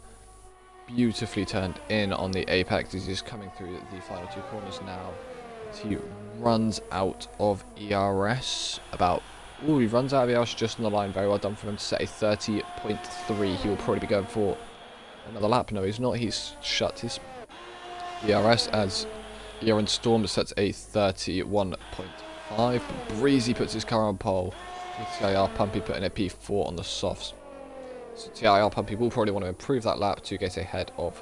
Beautifully turned in on the apex as he's coming through the final two corners now. As he runs out of ERS. He runs out of ERS just on the line. Very well done for him to set a 30.3. He will probably be going for another lap. No, he's not. He's shut his ERS as ERN Storm sets a 31.5. Breezy puts his car on pole. With TIR Pumpy putting a P4 on the softs. So TIR Pumpy will probably want to improve that lap to get ahead of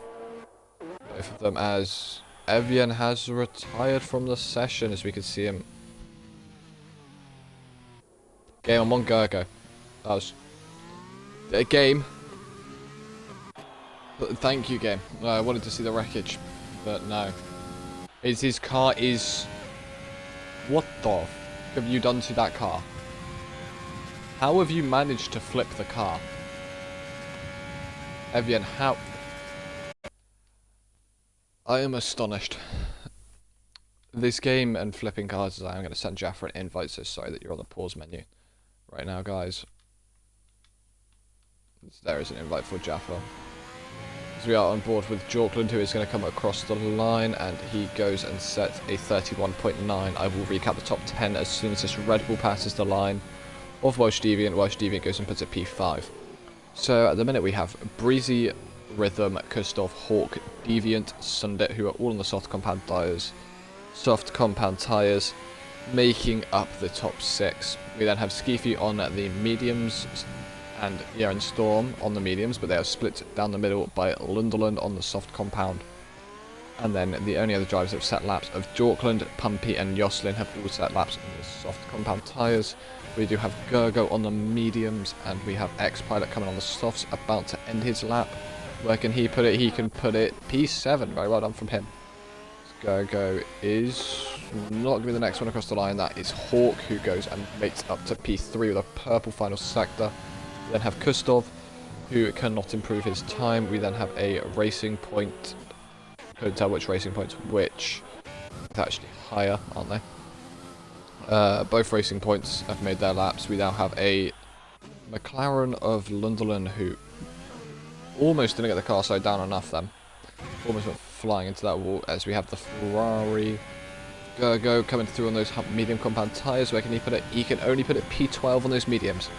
both of them, as Evian has retired from the session, as we can see him. Game on one, go. That was a game. Thank you, game. I wanted to see the wreckage, but no. His car is... What the f have you done to that car? How have you managed to flip the car? Evian, how... I am astonished. This game and flipping cars, I'm going to send Jaffa an invite, so sorry that you're on the pause menu right now, guys. There is an invite for Jaffa. As we are on board with Jorkland, who is going to come across the line, and he goes and sets a 31.9. I will recap the top 10 as soon as this Red Bull passes the line of Welsh Deviant. Welsh Deviant goes and puts a P5. So at the minute we have Breezy, Rhythm, Kustov, Hawk, Deviant, Sundit, who are all on the soft compound tyres, making up the top 6. We then have Skeefy on the mediums, and and Storm on the mediums, but they are split down the middle by Lunderland on the soft compound. And then the only other drivers that have set laps of Jorkland, Pumpy and Jocelyn have all set laps on the soft compound tyres. We do have Gergo on the mediums, and we have X-Pilot coming on the softs, about to end his lap. Where can he put it? He can put it P7. Very well done from him. Gergo is not going to be the next one across the line. That is Hawk, who goes and makes up to P3 with a purple final sector. We then have Kustov, who cannot improve his time. We then have a Racing Point. Couldn't tell which Racing Points which. It's actually higher, aren't they? Both Racing Points have made their laps. We now have a McLaren of Lunderland, who almost didn't get the car side down enough then. Almost went flying into that wall, as we have the Ferrari. Gergo coming through on those medium compound tyres. Where can he put it? He can only put it P12 on those mediums.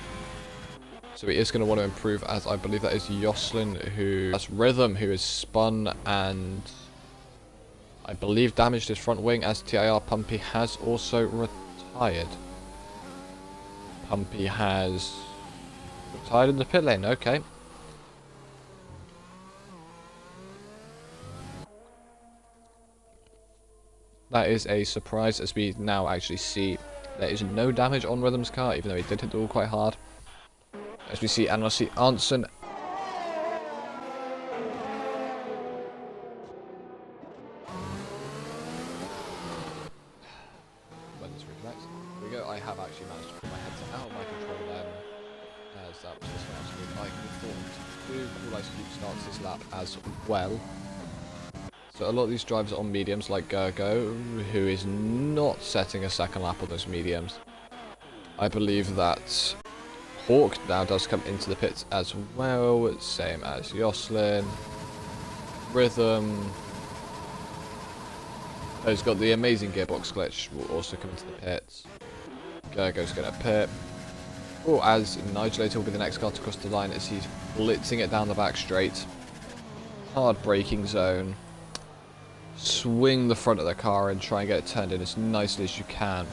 So he is going to want to improve, as I believe that is Jocelyn, who... That's Rhythm, who is spun and... I believe damaged his front wing, as TIR Pumpy has also retired. Pumpy has... retired in the pit lane, okay. That is a surprise, as we now actually see there is no damage on Rhythm's car, even though he did hit the wall quite hard. As we see NRC Arnson. When this reconnects. Here we go. I have actually managed to put my headset out of my control then, as that was just last week. I can afford to Cool Ice Cube starts this lap as well. So a lot of these drivers are on mediums, like Gergo, who is not setting a second lap on those mediums. I believe that Hawk now does come into the pits as well, same as Jocelyn. Rhythm, who's got the amazing gearbox glitch, will also come into the pits. Gergo's going to pit. Oh, as Nigelator will be the next car to cross the line, as he's blitzing it down the back straight. Hard braking zone. Swing the front of the car and try and get it turned in as nicely as you can.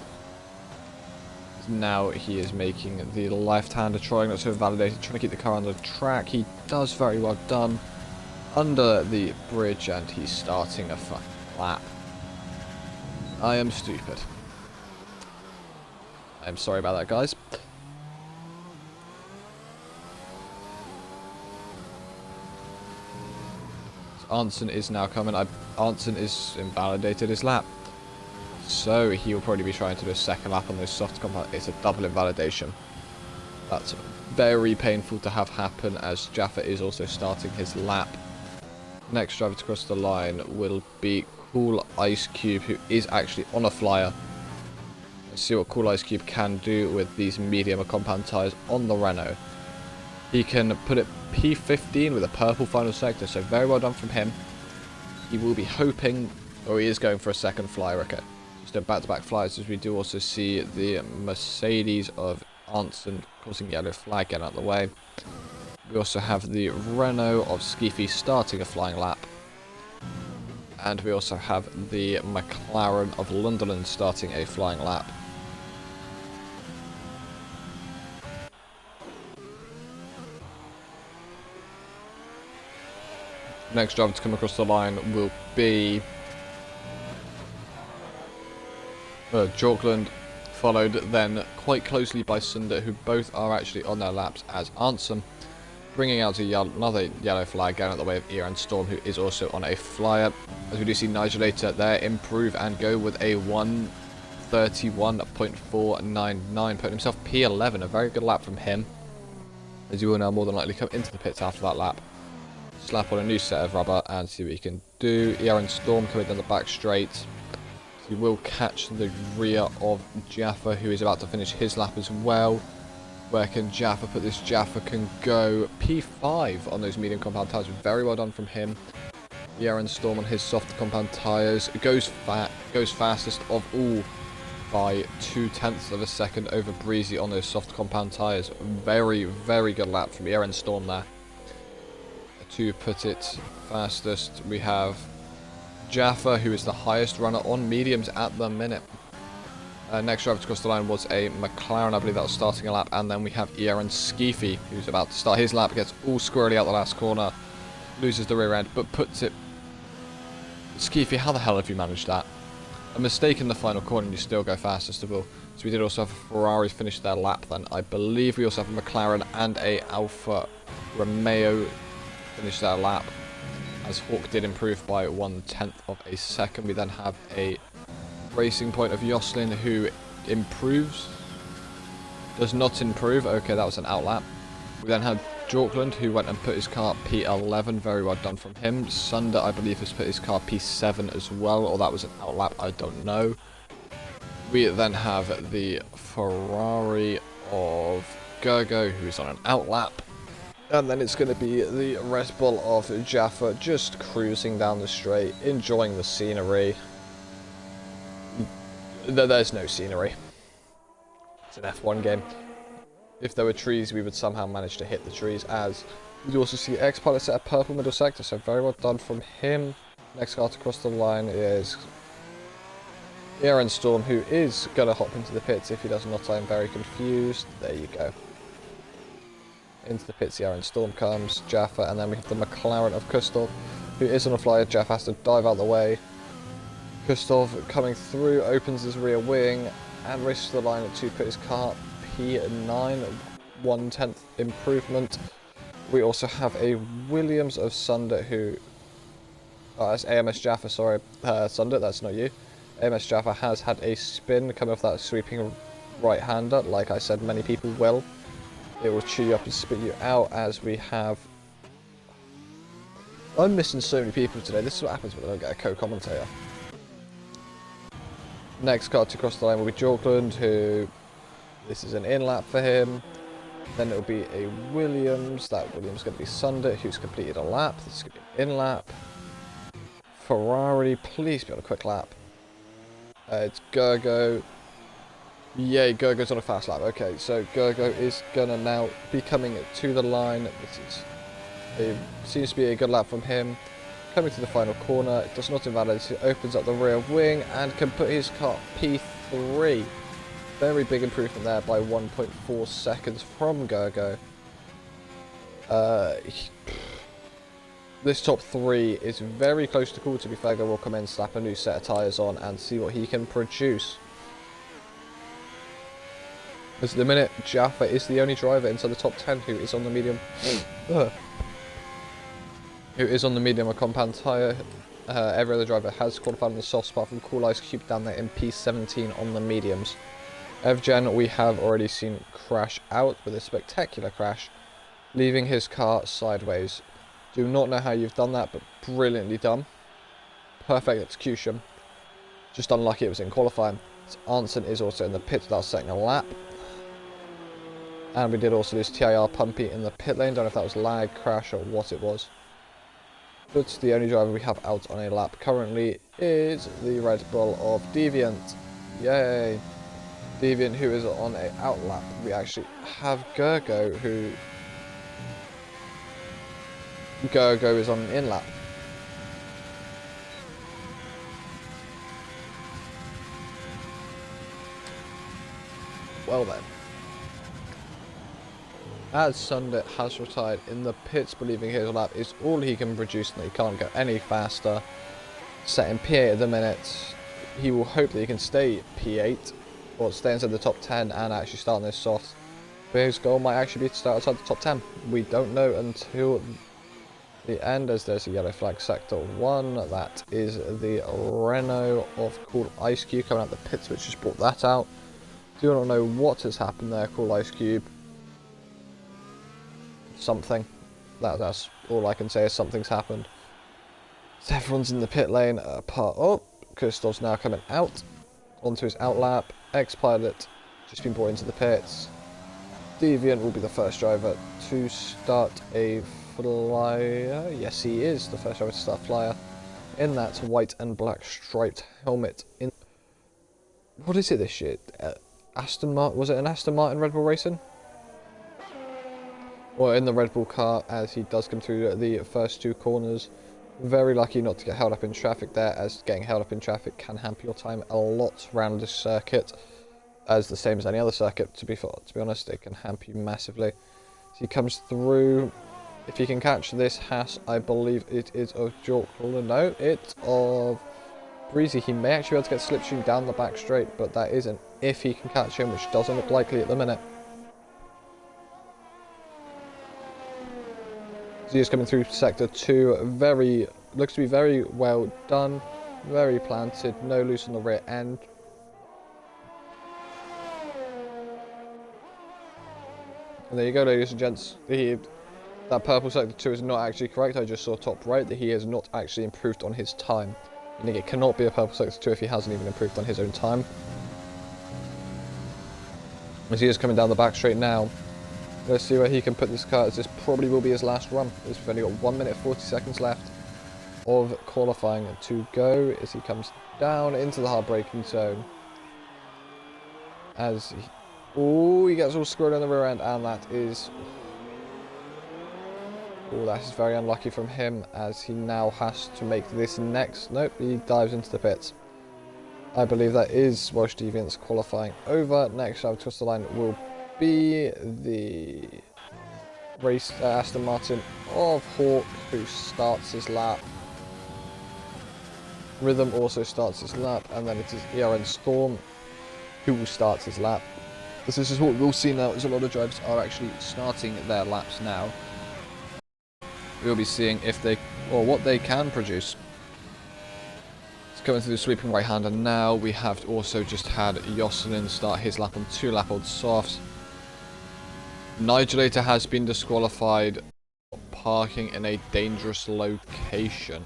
Now he is making the left-hander, trying not to invalidate it, trying to keep the car on the track. He does very well done under the bridge, and he's starting a fucking lap. I am stupid. I'm sorry about that, guys. Arnson is now coming. Arnson is invalidated his lap. So he will probably be trying to do a second lap on those soft compound. It's a double invalidation. That's very painful to have happen, as Jaffa is also starting his lap. Next driver to cross the line will be Cool Ice Cube, who is actually on a flyer. Let's see what Cool Ice Cube can do with these medium compound tyres on the Renault. He can put it P15 with a purple final sector, so very well done from him. He will be hoping, or he is going for a second flyer. Okay, just a back-to-back flyers, as we do also see the Mercedes of Arnson causing yellow flag, getting out of the way. We also have the Renault of Skeefy starting a flying lap. And we also have the McLaren of Lunderland starting a flying lap. Next driver to come across the line will be Jorkland, followed then quite closely by Sunder, who both are actually on their laps as Ansem, bringing out another yellow flag again at the way of ERN Storm, who is also on a flyer. As we do see Nigel later there improve and go with a 1:31.499, putting himself P11, a very good lap from him, as you will now more than likely come into the pits after that lap, slap on a new set of rubber and see what he can do. ERN Storm coming down the back straight. He will catch the rear of Jaffa, who is about to finish his lap as well. Where can Jaffa put this? Jaffa can go P5 on those medium compound tyres. Very well done from him. The ERN Storm on his soft compound tyres goes fastest of all by 0.2 of a second over Breezy on those soft compound tyres. Very, very good lap from ERN Storm there. To put it fastest, we have Jaffa, who is the highest runner on mediums at the minute. Next driver to cross the line was a McLaren, I believe that was starting a lap, and then we have ERN Skeefy, who's about to start his lap, gets all squirrely out the last corner, loses the rear end, but puts it... Skeefy, how the hell have you managed that? A mistake in the final corner and you still go fastest of all. So we did also have a Ferrari finish their lap then. I believe we also have a McLaren and a Alfa Romeo finish their lap, as Hawk did improve by 1/10 of a second. We then have a Racing Point of Jocelyn, who improves. Does not improve. Okay, that was an outlap. We then had Jorkland, who went and put his car P11. Very well done from him. Sunder, I believe, has put his car P7 as well, or that was an outlap. I don't know. We then have the Ferrari of Gergo, who is on an outlap. And then it's going to be the Red Bull of Jaffa, just cruising down the straight, enjoying the scenery. There's no scenery. It's an F1 game. If there were trees, we would somehow manage to hit the trees, as you also see X-Pilot set a purple middle sector, so very well done from him. Next car to cross the line is ERN Storm, who is going to hop into the pits. If he does not, I'm very confused. There you go. Into the pits, the ERN Storm comes, Jaffa, and then we have the McLaren of Kustov, who is on a flyer. Jaffa has to dive out the way. Kustov coming through, opens his rear wing, and races to the line to put his car P9, 1/10 improvement. We also have a Williams of Sunder, who... that's AMS Jaffa, sorry. Sunder, that's not you. AMS Jaffa has had a spin coming off that sweeping right-hander. Like I said, many people will. It will chew you up and spit you out, as we have... I'm missing so many people today. This is what happens when I don't get a co-commentator. Next car to cross the line will be Jorkland, who... this is an in-lap for him. Then it will be a Williams. That Williams is going to be Sunder, who's completed a lap. This is going to be an in-lap. Ferrari, please be on a quick lap. It's Gergo. Yay, Gergo's on a fast lap. Okay, so Gergo is going to now be coming to the line. This is seems to be a good lap from him. Coming to the final corner, it does not invalidate. He opens up the rear wing and can put his car P3. Very big improvement there by 1.4 seconds from Gergo. This top three is very close to call, to be fair. Gergo will come in, slap a new set of tyres on and see what he can produce. As at the minute, Jaffa is the only driver inside the top 10 who is on the medium. Who is on the medium or compound tyre. Every other driver has qualified on the softs, apart from Cool Ice Cube down there in P17 on the mediums. Evgen, we have already seen crash out with a spectacular crash, leaving his car sideways. Do not know how you've done that, but brilliantly done. Perfect execution. Just unlucky it was in qualifying. So Arnson is also in the pit without setting a lap. And we did also lose TIR Pumpy in the pit lane. Don't know if that was lag, crash, or what it was. But the only driver we have out on a lap currently is the Red Bull of Deviant. Yay! Deviant, who is on a out lap. We actually have Gergo, who... Gergo is on an in lap. Well then. as Sundit has retired in the pits, believing his lap is all he can produce and he can't go any faster. Setting P8 at the minute. He will hope that he can stay P8 or stay inside the top 10 and actually start on this soft. But his goal might actually be to start outside the top 10. We don't know until the end, as there's a yellow flag sector 1. That is the Renault of Cool Ice Cube coming out the pits, which just brought that out. Do not know what has happened there, Cool Ice Cube. Something. That's all I can say is something's happened. So everyone's in the pit lane apart. Oh, Kustov's now coming out onto his out lap. X-Pilot just been brought into the pits. Deviant will be the first driver to start a flyer. Yes, he is the first driver to start a flyer in that white and black striped helmet. In what is it this year? Aston Martin? Was it an Aston Martin Red Bull Racing? Or in the Red Bull car, as he does come through the first 2 corners. Very lucky not to get held up in traffic there, as getting held up in traffic can hamper your time a lot around this circuit. As the same as any other circuit, to be honest, it can hamper you massively. So he comes through. If he can catch this Haas, I believe it is of Jorkle. No, it's of Breezy. He may actually be able to get slipstream down the back straight, but that is an if he can catch him, which doesn't look likely at the minute. He is coming through sector 2. Looks to be very well done, very planted, no loose on the rear end. And there you go, ladies and gents. That purple sector 2 is not actually correct. I just saw top right that he has not actually improved on his time. Meaning it cannot be a purple sector 2 if he hasn't even improved on his own time. As he is coming down the back straight now. Let's see where he can put this car, as this probably will be his last run. As we've only got 1 minute 40 seconds left of qualifying to go, as he comes down into the hard braking zone. As he gets all screwed on the rear end, and that is very unlucky from him, as he now has to make this next. Nope, he dives into the pits. I believe that is Welsh Deviant's qualifying over. Next driver to the line will be the race Aston Martin of Hawk, who starts his lap. Rhythm also starts his lap, and then it is ERN Storm who will start his lap. This is what we'll see now, is a lot of drivers are actually starting their laps now. We'll be seeing if they, or what they can produce. It's coming through the sweeping right hander now. We have also just had Jocelyn start his lap on 2 lap-old softs. Nigelator has been disqualified for parking in a dangerous location,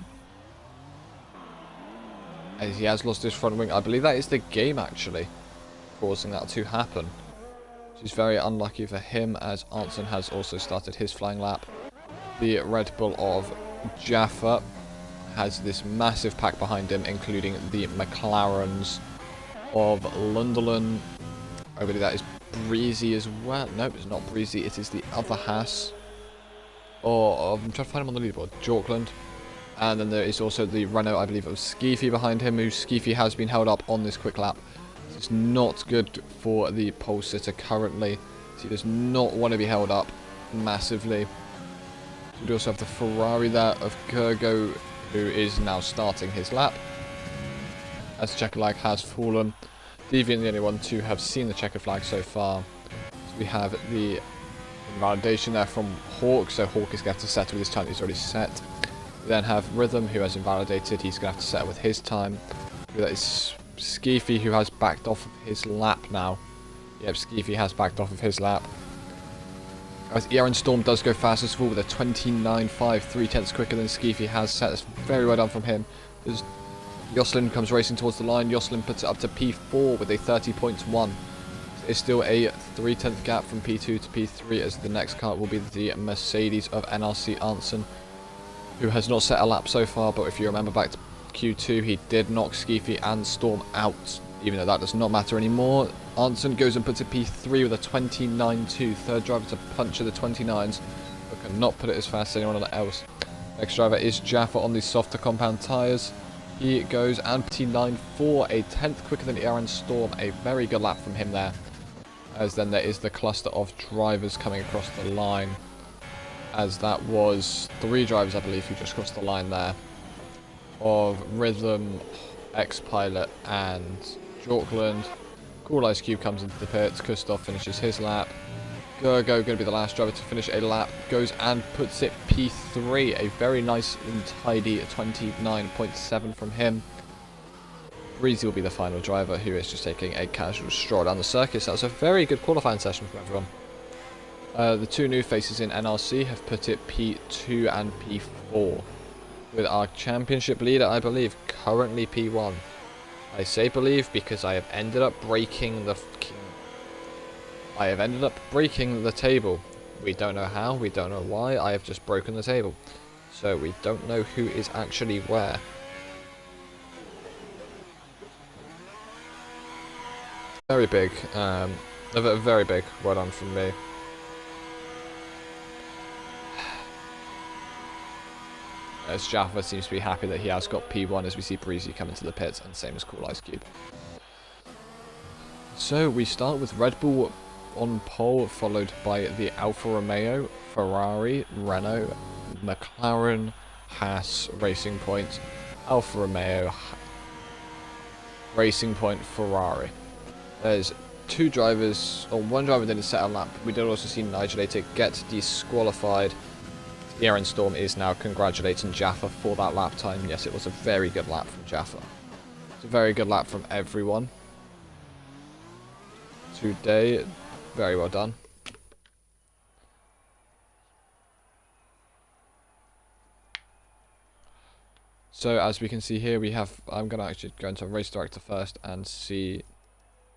as he has lost his front wing. I believe that is the game actually causing that to happen, which is very unlucky for him, as Arntzen has also started his flying lap. The Red Bull of Jaffa has this massive pack behind him, including the McLarens of Lunderland. I believe that is Breezy as well. Nope, it's not Breezy, it is the other Haas. I'm trying to find him on the leaderboard. Jorkland. And then there is also the Renault, I believe, of Skeefy behind him, who Skeefy has been held up on this quick lap. It's not good for the pole sitter currently. So he does not want to be held up massively. We also have the Ferrari there of Kurgo, who is now starting his lap, as the checker flag has fallen. Deviant the only one to have seen the checker flag so far. So we have the invalidation there from Hawk, so Hawk is going to have to settle with his time he's already set. We then have Rhythm, who has invalidated, he's going to have to settle with his time. That is Skeefy, who has backed off of his lap now. Yep, Skeefy has backed off of his lap. As ERN Storm does go fastest of all with a 29.5, 3/10 quicker than Skeefy has set. That's very well done from him. As Jocelyn comes racing towards the line, Jocelyn puts it up to P4 with a 30.1. It's still a 3/10 gap from P2 to P3, as the next car will be the Mercedes of NRC Arntzen, who has not set a lap so far, but if you remember back to Q2, he did knock Skeefy and Storm out, even though that does not matter anymore. Arntzen goes and puts a P3 with a 29.2, third driver to puncture the 29s, but cannot put it as fast as anyone else. Next driver is Jaffa on the softer compound tyres. He goes and P9.4, a 10th quicker than ERN Storm, a very good lap from him there. as then there is the cluster of drivers coming across the line, as that was 3 drivers, I believe, who just crossed the line there, of Rhythm, X-Pilot, and Jorkland. Cool Ice Cube comes into the pits, Kustov finishes his lap. Gergo, going to be the last driver to finish a lap, goes and puts it P3, a very nice and tidy 29.7 from him. Breezy will be the final driver, who is just taking a casual stroll down the circuit. So that was a very good qualifying session from everyone. The 2 new faces in NRC have put it P2 and P4, with our championship leader, I believe, currently P1. I say believe because I have ended up breaking the table. We don't know how, we don't know why, I have just broken the table. So we don't know who is actually where. Very big, a very big well done from me. As Jaffa seems to be happy that he has got P1 as we see Breezy come into the pits, and same as Cool Ice Cube. So we start with Red Bull on pole, followed by the Alfa Romeo, Ferrari, Renault, McLaren, Haas, Racing Point, Alfa Romeo, Racing Point, Ferrari. There's 2 drivers, or 1 driver didn't set a lap. We did also see Nigel Later get disqualified. Aaron Storm is now congratulating Jaffa for that lap time. Yes, it was a very good lap from Jaffa. It's a very good lap from everyone today. Very well done. So as we can see here, we have, I'm going to actually go into Race Director first and see,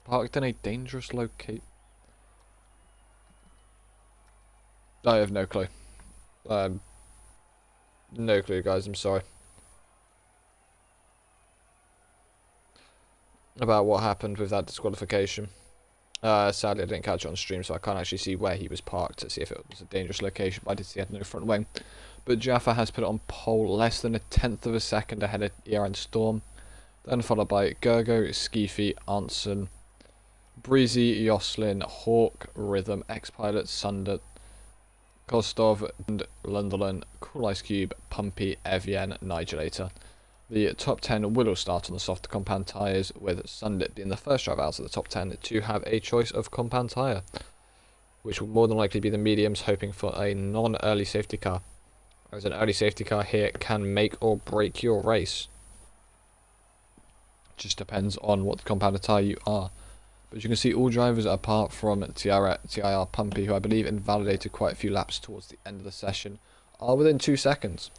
parked in a dangerous location. I have no clue. No clue, guys, I'm sorry. About what happened with that disqualification. Sadly, I didn't catch it on stream, so I can't actually see where he was parked to see if it was a dangerous location, but I did see he had no front wing. But Jaffa has put it on pole, less than 1/10 of a second ahead of Aaron Storm. Then followed by Gergo, Skeefy, Arnson, Breezy, Jocelyn, Hawk, Rhythm, X-Pilot, Sunder, Kostov, and Lunderland, Cool Ice Cube, Pumpy, Evian, Nigelator. The top 10 will all start on the softer compound tyres, with Sundit being the first driver out of the top 10 to have a choice of compound tyre, which will more than likely be the mediums, hoping for a non-early safety car, as an early safety car here can make or break your race. Just depends on what compound tyre you are. But as you can see, all drivers apart from TIR Pumpy, who I believe invalidated quite a few laps towards the end of the session, are within 2 seconds,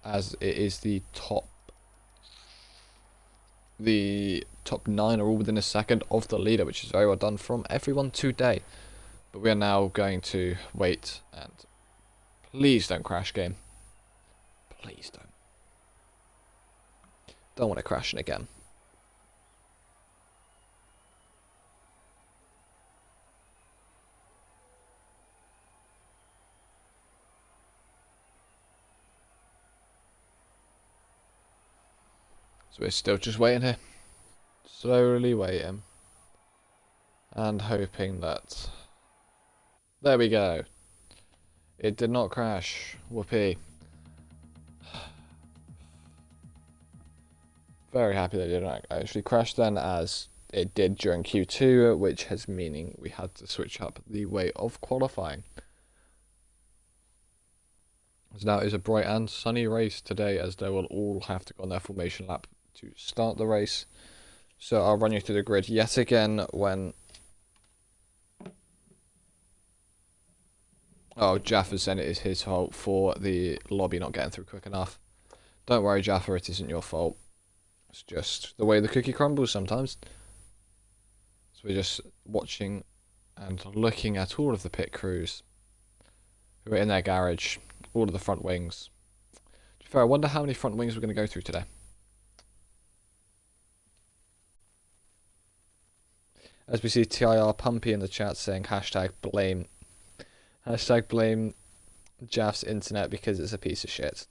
as it is the top 9 are all within a second of the leader, which is very well done from everyone today. But we are now going to wait, and please don't crash, game. Please don't. Don't want to crash it again. So we're still just waiting here. Slowly waiting. And hoping that... There we go. It did not crash. Whoopee. Very happy that it didn't actually crash then, as it did during Q2, which has meaning we had to switch up the way of qualifying. So now is a bright and sunny race today, as they will all have to go on their formation lap to start the race. So I'll run you through the grid yet again when... Oh, Jaffa saying it is his fault for the lobby not getting through quick enough. Don't worry, Jaffa, it isn't your fault. It's just the way the cookie crumbles sometimes. So we're just watching and looking at all of the pit crews who are in their garage, all of the front wings. To be fair, I wonder how many front wings we're going to go through today. As we see TIR Pumpy in the chat saying #blame Jaff's internet because it's a piece of shit.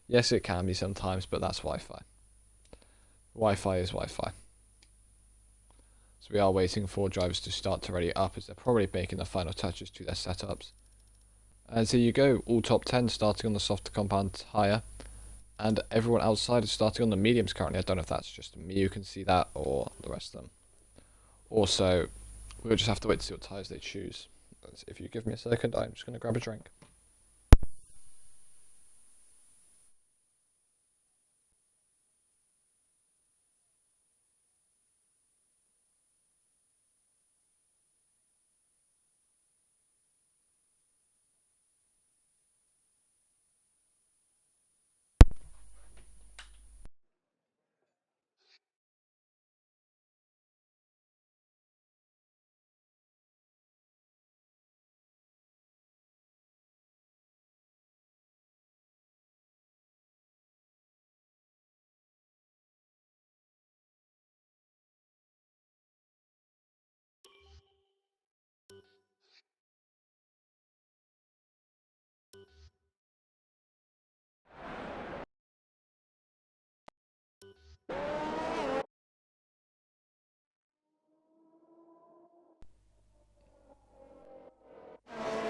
Yes, it can be sometimes, but that's Wi-Fi. Wi-Fi is Wi-Fi. So we are waiting for drivers to start to ready up as they're probably making the final touches to their setups. As here you go, all top 10 starting on the softer compound tyre. And everyone outside is starting on the mediums currently. I don't know if that's just me who can see that or the rest of them. Also, we'll just have to wait to see what tyres they choose. If you give me a second, I'm just going to grab a drink.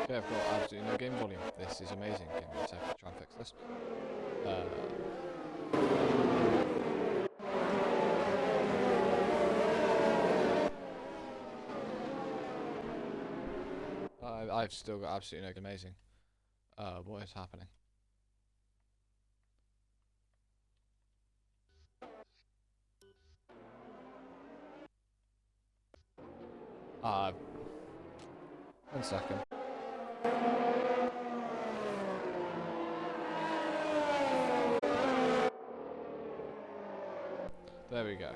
Okay, I've got absolutely no game volume. This is amazing. Give me a second to try and fix this. I've still got absolutely no amazing. What is happening? One second. There we go.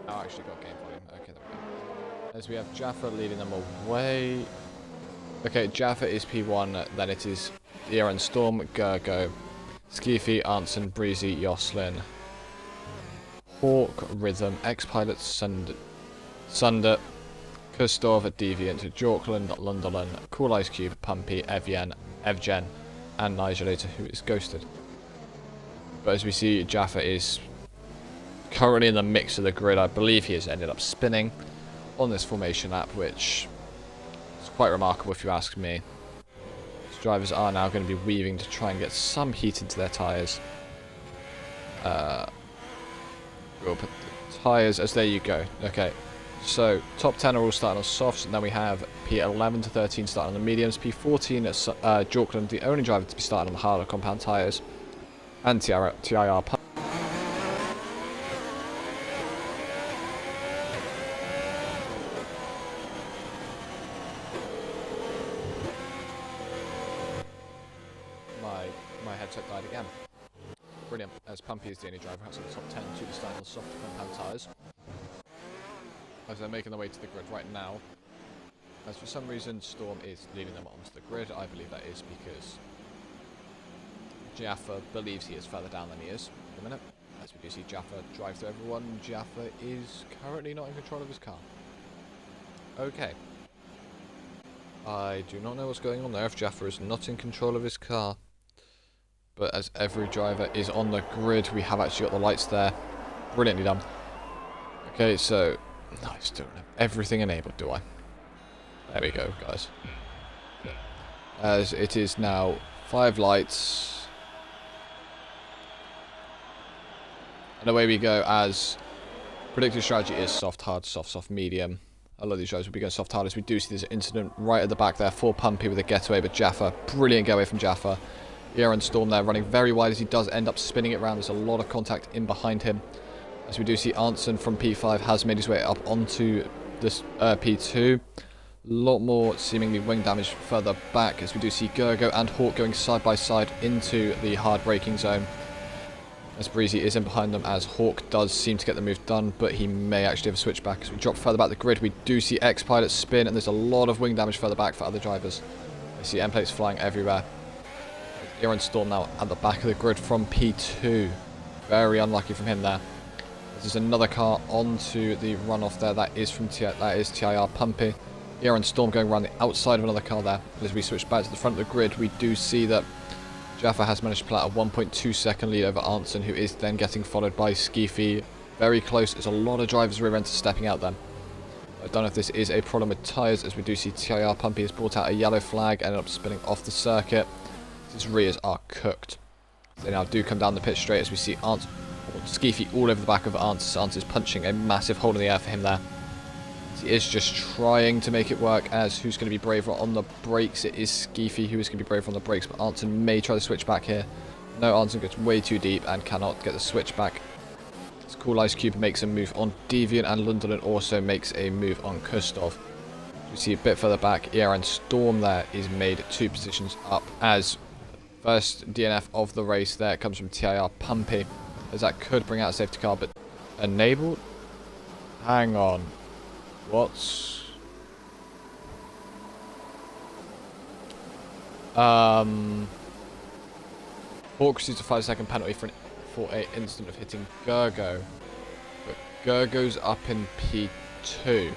Oh, I actually got game volume. Okay, there we go. As we have Jaffa leading them away. Okay, Jaffa is P1, then it is ERN Storm, Gergo, Skeefy, Arnson, Breezy, Yoslin, Hawk, Rhythm, X-Pilot, Sunder, Kustov, Deviant, Jorkland, Lunderland, Cool Ice Cube, Pumpy, Evgen, and Nigelator, who is ghosted. But as we see, Jaffa is currently in the mix of the grid. I believe he has ended up spinning on this formation lap, which is quite remarkable if you ask me. These drivers are now going to be weaving to try and get some heat into their tyres. We'll put the tyres as there you go. Okay. So, top 10 are all starting on softs, and then we have P11 to 13 starting on the mediums, P14 at Jorkland, the only driver to be starting on the harder compound tyres, and TIR pump. My headset died again. Brilliant, as Pumpy is the only driver outside the top 10 to be starting on soft compound tyres. As they're making their way to the grid right now. As for some reason Storm is leading them onto the grid, I believe that is because Jaffa believes he is further down than he is at the minute. As we do see Jaffa drive through everyone, Jaffa is currently not in control of his car. Okay. I do not know what's going on there if Jaffa is not in control of his car. But as every driver is on the grid, we have actually got the lights there. Brilliantly done. Okay, so no, I still don't have everything enabled, do I? There we go, guys. As it is now 5 lights. And away we go as predicted strategy is soft, hard, soft, soft, medium. A lot of these drivers will be going soft, hard as we do see this incident right at the back there for Pumpy with a getaway, but Jaffa, brilliant getaway from Jaffa. ERN Storm there running very wide as he does end up spinning it around. There's a lot of contact in behind him. As we do see Arnson from P5 has made his way up onto this P2. A lot more seemingly wing damage further back as we do see Gergo and Hawk going side by side into the hard braking zone. As Breezy is in behind them as Hawk does seem to get the move done, but he may actually have a switch back. As we drop further back the grid, we do see X-Pilot spin and there's a lot of wing damage further back for other drivers. We see end plates flying everywhere. ERN Storm now at the back of the grid from P2. Very unlucky from him there. There's another car onto the runoff there. That is from TIR Pumpy. ERN Storm going around the outside of another car there. As we switch back to the front of the grid, we do see that Jaffa has managed to pull out a 1.2 second lead over Arnson, who is then getting followed by Skeefy. Very close. There's a lot of drivers rear end stepping out then. I don't know if this is a problem with tyres, as we do see TIR Pumpy has brought out a yellow flag, ended up spinning off the circuit. His rears are cooked. They now do come down the pit straight, as we see Skeefy all over the back of Ants. Ants is punching a massive hole in the air for him there. He is just trying to make it work, as who's going to be braver on the brakes? It is Skeefy who is going to be braver on the brakes, but Anton may try to switch back here. No, Anton gets way too deep and cannot get the switch back. Cool Ice Cube makes a move on Deviant, and Lundalen also makes a move on Kustov. You see a bit further back, ERN Storm there is made 2 positions up, as first DNF of the race there comes from TIR Pumpy, as that could bring out a safety car, but enabled? Hang on. What's... Hawk receives a 5-second penalty for an incident of hitting Gergo. But Gergo's up in P2.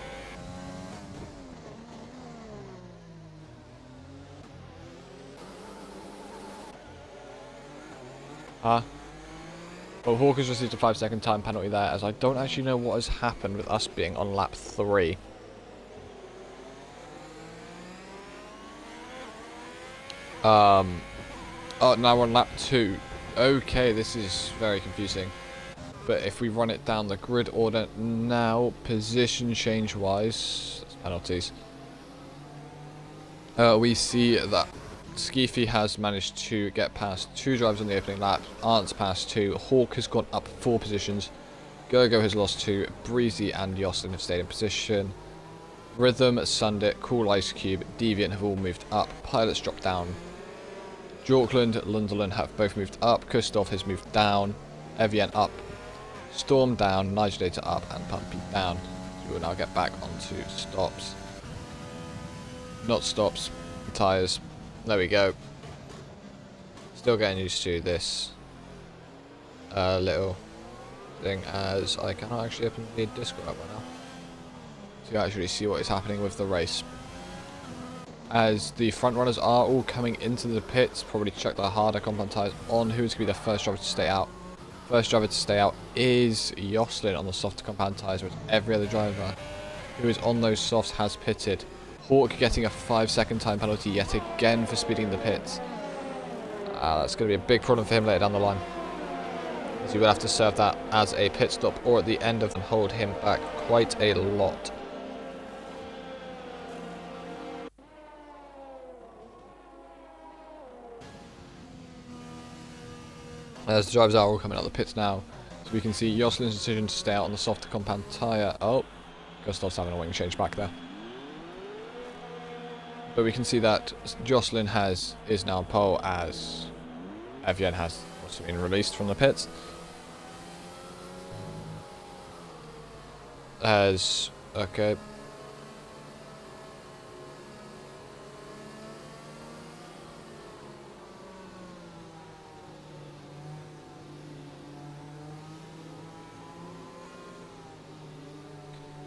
Huh? Well, Hawk has received a 5-second time penalty there, as I don't actually know what has happened with us being on lap 3. Oh, now we're on lap 2. Okay, this is very confusing. But if we run it down the grid order now, position change wise, penalties, we see that Skeefy has managed to get past 2 drivers on the opening lap. Arnt's passed 2. Hawk has gone up 4 positions. Gergo has lost 2. Breezy and Yoslin have stayed in position. Rhythm, Sundit, Cool Ice Cube, Deviant have all moved up. Pilots dropped down. Jorkland, Lundalen have both moved up. Kustov has moved down. Evian up. Storm down. Nigelator up. And Pumpy down. We will now get back onto stops. Not stops. Tyres. There we go. Still getting used to this little thing, as I cannot actually open the Discord up right now to actually see what is happening with the race. As the front runners are all coming into the pits, probably to check their harder compound tyres on who is going to be the first driver to stay out. First driver to stay out is Yoslin on the softer compound tyres, whereas every other driver who is on those softs has pitted. Hawk getting a 5-second time penalty yet again for speeding the pits. That's going to be a big problem for him later down the line, as he will have to serve that as a pit stop or at the end of and hold him back quite a lot. As the drivers are all coming out of the pits now, so we can see Yoslin's decision to stay out on the softer compound tyre. Oh, Gustav's having a wing change back there. But we can see that Jocelyn is now on pole, as Evian has also been released from the pits. Okay.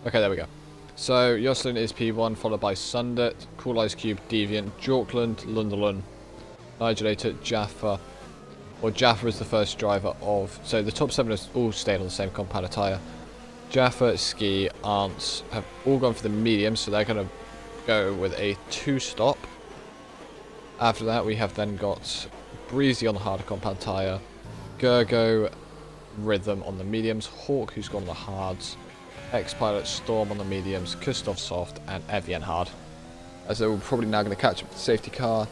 Okay, there we go. So, Yoslin is P1, followed by Sundit, Cool Ice Cube, Deviant, Jorkland, Lundalen, Nigelator, Jaffa. Well, Jaffa is the first driver of... So, the top 7 has all stayed on the same compound tyre. Jaffa, Ski, Ants have all gone for the medium, so they're going to go with a 2-stop. After that, we have then got Breezy on the harder compound tyre, Gergo, Rhythm on the mediums, Hawk, who's gone on the hards, X-Pilot, Storm on the mediums, Kustov soft, and Evian hard. As they're probably now going to catch up with the safety car.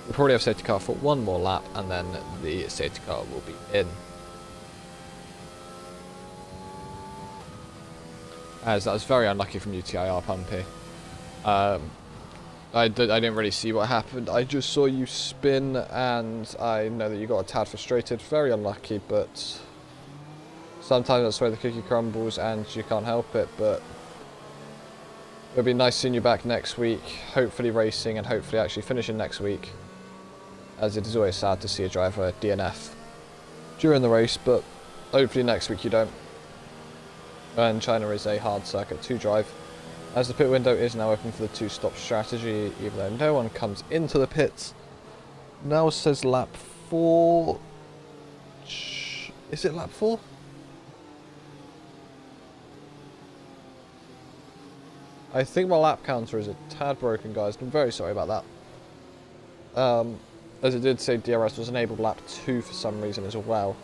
We'll probably have safety car for one more lap, and then the safety car will be in. As that was very unlucky from UTIR Pumpy. I didn't really see what happened. I just saw you spin, and I know that you got a tad frustrated. Very unlucky, but sometimes that's where the cookie crumbles, and you can't help it. But it'll be nice seeing you back next week, hopefully racing, and hopefully actually finishing next week, as it is always sad to see a driver DNF during the race, but hopefully next week you don't. And China is a hard circuit to drive, as the pit window is now open for the 2-stop strategy, even though no one comes into the pits. Now says lap 4. Is it lap 4? I think my lap counter is a tad broken, guys. I'm very sorry about that. As it did say DRS was enabled lap 2 for some reason as well.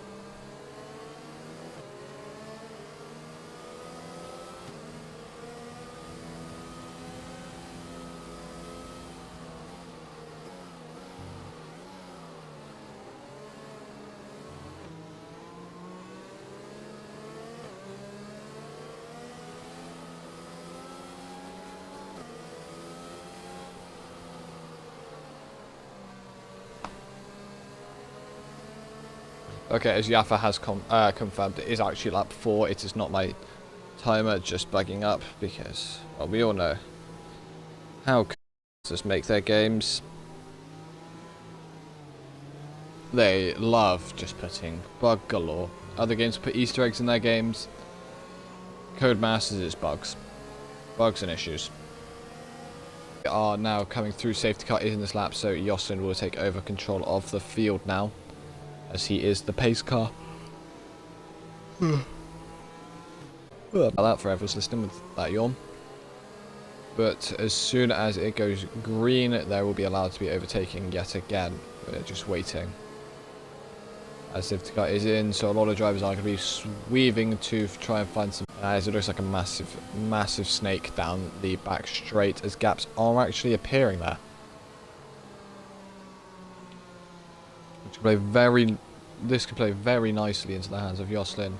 Okay, as Jaffa has confirmed, it is actually lap 4. It is not my timer just bugging up because, well, we all know how just make their games. They love just putting bug galore. Other games put Easter eggs in their games. Codemasters is bugs. Bugs and issues. We are now coming through. Safety car is in this lap, so Jocelyn will take over control of the field now, as he is the pace car. About that for everyone's listening with that yawn. But as soon as it goes green, there will be allowed to be overtaking yet again. We're just waiting. As safety car is in, so a lot of drivers are going to be sweeping to try and find some. As it looks like a massive snake down the back straight, as gaps are actually appearing there. This could play very nicely into the hands of Jocelyn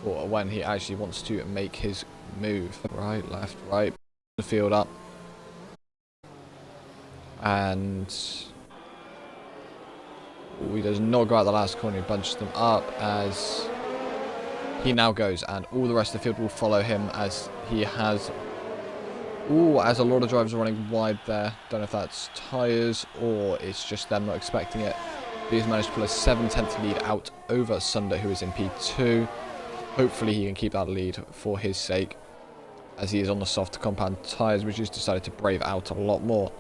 for when he actually wants to make his move. Right, left, right, the field up, and he does not go out the last corner. He bunches them up as he now goes, and all the rest of the field will follow him as he has. As a lot of drivers are running wide there. Don't know if that's tyres or it's just them not expecting it. He's managed to pull a 7/10 lead out over Sunder, who is in P2. Hopefully he can keep that lead for his sake, as he is on the soft compound tyres, which he's decided to brave out a lot more.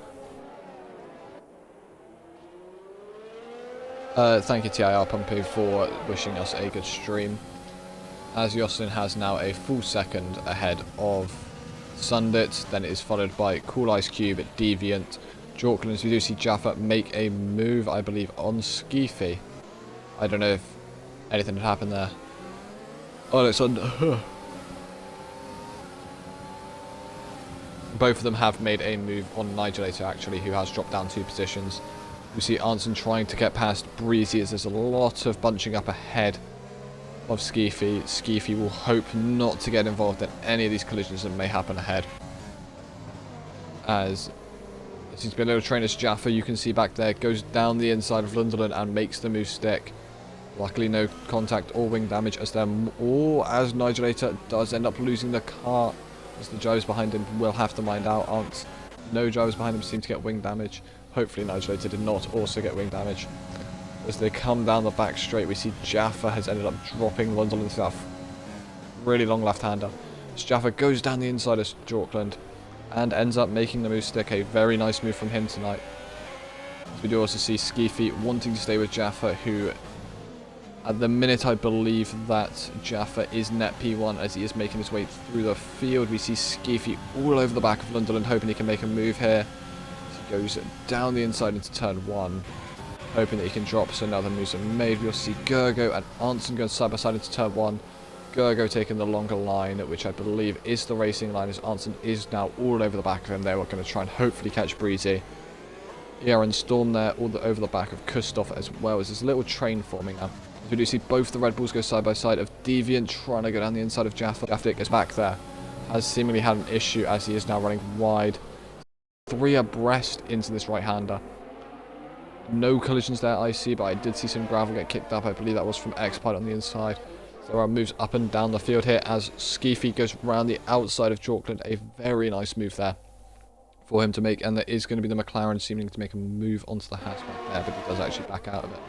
Thank you TIR Pumpy for wishing us a good stream, as Jocelyn has now a full second ahead of Sundit. Then it is followed by Cool Ice Cube, Deviant, Jorklands. We do see Jaffa make a move, I believe, on Skeefy. I don't know if anything had happened there. Oh, it's on. Both of them have made a move on Nigelator, actually, who has dropped down 2 positions. We see Arnson trying to get past Breezy, as there's a lot of bunching up ahead of Skeefy. Skeefy will hope not to get involved in any of these collisions that may happen ahead, as it seems to be a little train as Jaffa, you can see back there, goes down the inside of Lunderland and makes the move stick. Luckily no contact or wing damage as them. As Nigelator does end up losing the car, as the drivers behind him will have to mind out. No drivers behind him seem to get wing damage. Hopefully Nigelator did not also get wing damage. As they come down the back straight, we see Jaffa has ended up dropping Lunderland stuff. Really long left-hander. As Jaffa goes down the inside of Jorkland and ends up making the move stick. A very nice move from him tonight. We do also see Skeefy wanting to stay with Jaffa, who at the minute I believe that Jaffa is net P1 as he is making his way through the field. We see Skeefy all over the back of Lunderland, hoping he can make a move here. He goes down the inside into turn 1, hoping that he can drop, so now the moves are made. We'll see Gergo and Arnson going side by side into turn 1. Gergo taking the longer line, which I believe is the racing line, as Arnson is now all over the back of him. They were going to try and hopefully catch Breezy. Aaron Storm there, all over the back of Kustov, as well as this little train forming now. As we do see both the Red Bulls go side by side of Deviant trying to go down the inside of Jaffa. Jaffa is back there. Has seemingly had an issue as he is now running wide. 3 abreast into this right-hander. No collisions there I see, but I did see some gravel get kicked up. I believe that was from X-Pilot on the inside. There are moves up and down the field here as Skeefy goes around the outside of Jorkland. A very nice move there for him to make, and there is going to be the McLaren seeming to make a move onto the hatchback there, but he does actually back out of it.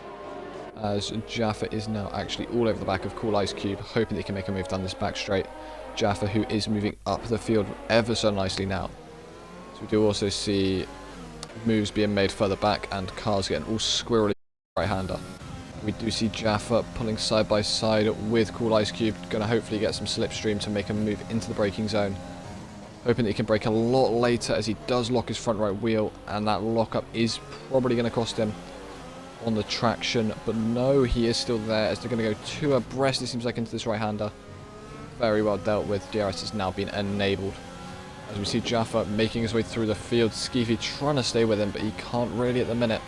As Jaffa is now actually all over the back of Cool Ice Cube, hoping that he can make a move down this back straight. Jaffa, who is moving up the field ever so nicely now. So we do also see moves being made further back and cars getting all squirrely right-hander. We do see Jaffa pulling side by side with Cool Ice Cube, going to hopefully get some slipstream to make a move into the braking zone. Hoping that he can brake a lot later as he does lock his front right wheel, and that lockup is probably going to cost him on the traction. But no, he is still there as they're going to go two abreast, it seems like, into this right-hander. Very well dealt with. DRS has now been enabled. As we see Jaffa making his way through the field. Skeefy trying to stay with him, but he can't really at the minute.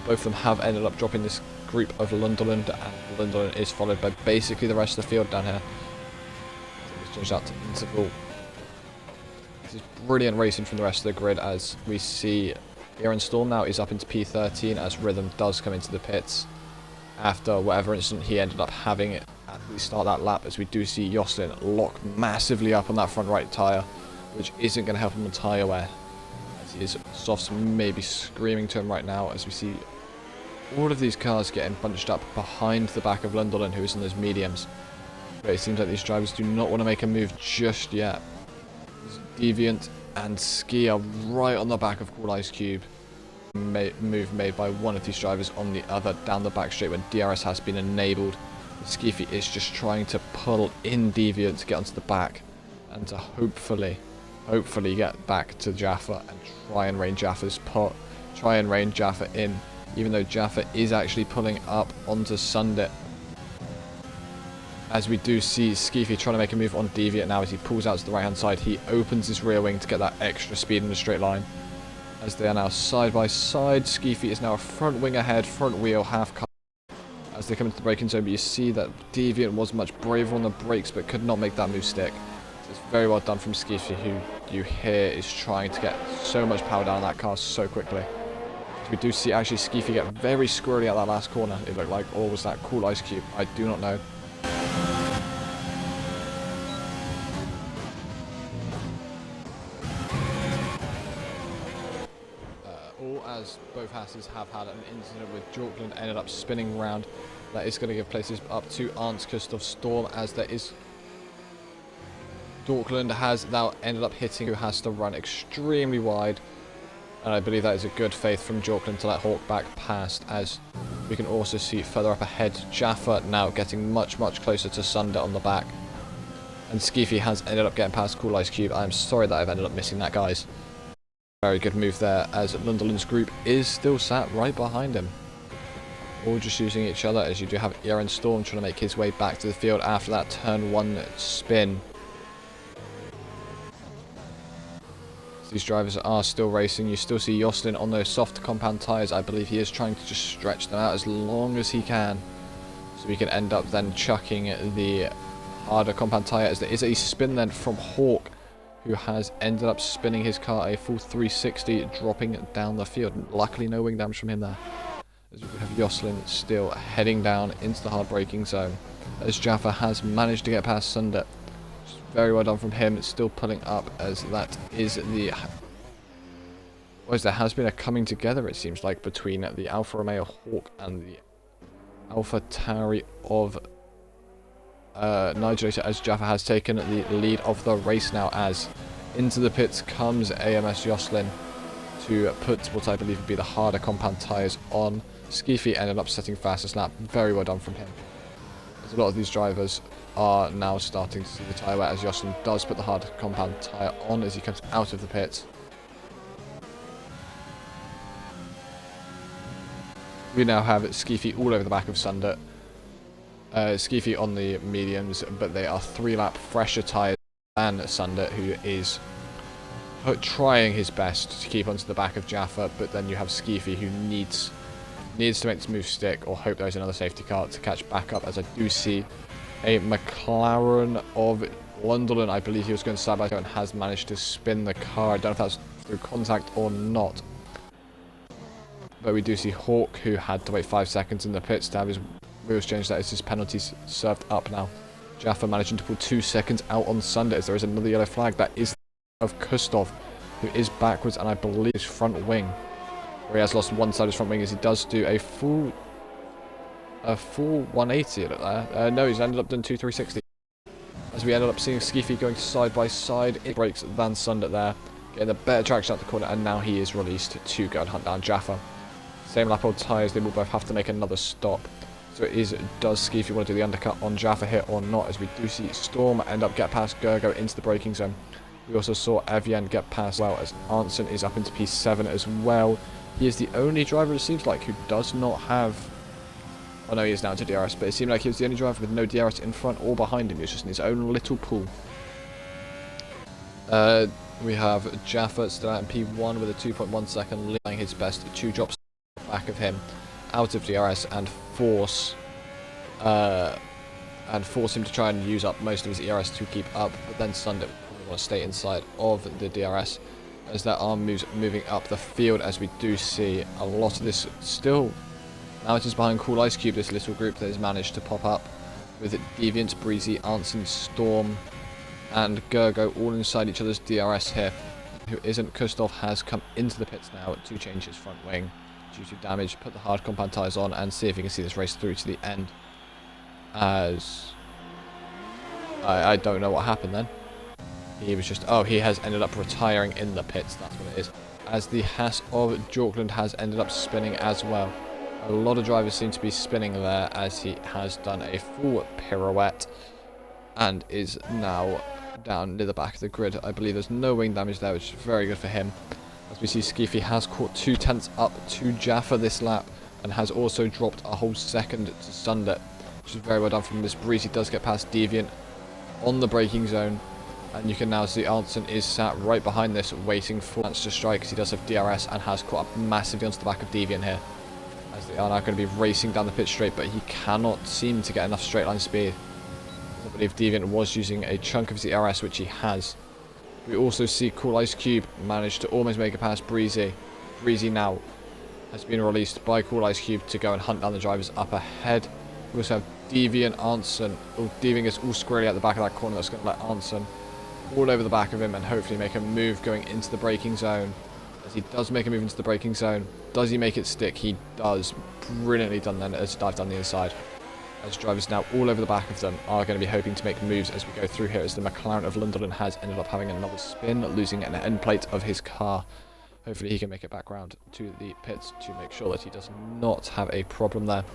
Both of them have ended up dropping this group of Lunderland, and Lunderland is followed by basically the rest of the field down here. So let's change that to interval. This is brilliant racing from the rest of the grid as we see Aaron Storm now is up into P13 as Rhythm does come into the pits after whatever incident he ended up having at the start of that lap, as we do see Jocelyn lock massively up on that front right tyre, which isn't going to help him on tyre wear. As his softs may be screaming to him right now as we see all of these cars getting bunched up behind the back of Lunderland, who is in those mediums. But it seems like these drivers do not want to make a move just yet. Deviant and Ski are right on the back of Cool Ice Cube. Move made by one of these drivers on the other down the back straight when DRS has been enabled. Skeefy is just trying to pull in Deviant to get onto the back and to hopefully get back to Jaffa and try and rein Jaffa's pot. Try and rein Jaffa in, even though Jaffa is actually pulling up onto Sundit. As we do see Skeefy trying to make a move on Deviant now as he pulls out to the right hand side. He opens his rear wing to get that extra speed in the straight line. As they are now side by side, Skeefy is now a front wing ahead, front wheel, half car. As they come into the braking zone, but you see that Deviant was much braver on the brakes but could not make that move stick. So it's very well done from Skeefy, who you hear is trying to get so much power down that car so quickly. We do see actually Skeefy get very squirrely at that last corner, it looked like, or was that Cool Ice Cube? I do not know. As both Hasses have had an incident with Jorkland ended up spinning round. That is going to give places up to Arndt Christoph Storm, as there is Jorkland has now ended up hitting, who has to run extremely wide, and I believe that is a good faith from Jorkland to let Hawk back past. As we can also see further up ahead, Jaffa now getting much closer to Sunder on the back, and Skeefy has ended up getting past Cool Ice Cube. I'm sorry that I've ended up missing that, guys. Very good move there, as Lunderland's group is still sat right behind him. All just using each other, as you do have Aaron Storm trying to make his way back to the field after that turn 1 spin. So these drivers are still racing. You still see Jocelyn on those soft compound tyres. I believe he is trying to just stretch them out as long as he can, so we can end up then chucking the harder compound tyre, as there is a spin then from Hawk, who has ended up spinning his car a full 360, dropping down the field. Luckily no wing damage from him there. As we have Jocelyn still heading down into the hard braking zone, as Jaffa has managed to get past Sunder. Very well done from him. It's still pulling up, as that is the... there has been a coming together, it seems like, between the Alfa Romeo Hawk and the Alpha Tauri of Nigel, as Jaffa has taken the lead of the race now, as into the pits comes AMS Jocelyn to put what I believe would be the harder compound tyres on. Skeefy ended up setting fastest lap. Very well done from him, as a lot of these drivers are now starting to see the tyre wear, as Jocelyn does put the hard compound tyre on as he comes out of the pits. We now have Skeefy all over the back of Sunder. Skeefy on the mediums, but they are 3-lap fresher tyres than Sunder, who is trying his best to keep onto the back of Jaffa, but then you have Skeefy, who needs to make this move stick, or hope there's another safety car to catch back up, as I do see a McLaren of Lunderland. I believe he was going side by side and has managed to spin the car. I don't know if that's through contact or not, but we do see Hawk, who had to wait 5 seconds in the pits to have his wheels changed. That is his penalties served up now. Jaffa managing to pull 2 seconds out on Sunday, as there is another yellow flag. That is of Kustov, who is backwards, and I believe his front wing, where he has lost one side of his front wing, as he does do a full 180 at there. No, he's ended up doing 2 360. As we ended up seeing Skeefy going side by side, it breaks than Sunder there, getting a better traction out the corner, and now he is released to go and hunt down Jaffa. Same lap old tyres, they will both have to make another stop. So it is, does Skeefy want to do the undercut on Jaffa here or not, as we do see Storm end up get past Gergo into the braking zone. We also saw Evian get past well as Arnson is up into P7 as well. He is the only driver, it seems like, who does not have... Oh no, he is now into DRS, but it seemed like he was the only driver with no DRS in front or behind him. He was just in his own little pool. We have Jaffa still out in P1 with a 2.1 second lead, his best 2 drops back of him out of DRS and force him to try and use up most of his ERS to keep up, but then Sunday probably want to stay inside of the DRS as there are moves moving up the field, as we do see a lot of this still. Now it is behind Cool Ice Cube, this little group that has managed to pop up with Deviant, Breezy, Arnson, Storm and Gergo all inside each other's DRS here. Who isn't Kustov has come into the pits now to change his front wing due to damage, put the hard compound tyres on and see if he can see this race through to the end. As I don't know what happened then. He was just, oh, he has ended up retiring in the pits, that's what it is. As the Haas of Jorkland has ended up spinning as well. A lot of drivers seem to be spinning there as he has done a full pirouette and is now down near the back of the grid. I believe there's no wing damage there, which is very good for him. As we see, Skeefy has caught 2 tenths up to Jaffa this lap and has also dropped a whole second to Sundit, which is very well done from Miss Breezy. Does get past Deviant on the braking zone, and you can now see Arnson is sat right behind this waiting for chance to strike, because he does have DRS and has caught up massively onto the back of Deviant here, as they are now going to be racing down the pit straight, but he cannot seem to get enough straight line speed. I believe Deviant was using a chunk of his DRS, which he has. We also see Cool Ice Cube manage to almost make it past Breezy. Breezy now has been released by Cool Ice Cube to go and hunt down the drivers up ahead. We also have Deviant, Arnson. Oh, Deviant is all squarely at the back of that corner. That's going to let Arnson all over the back of him and hopefully make a move going into the braking zone. As he does make a move into the braking zone, does he make it stick? He does. Brilliantly done then as dive down the inside. As drivers now all over the back of them are going to be hoping to make moves as we go through here, as the McLaren of London has ended up having another spin, losing an end plate of his car. Hopefully he can make it back round to the pits to make sure that he does not have a problem there.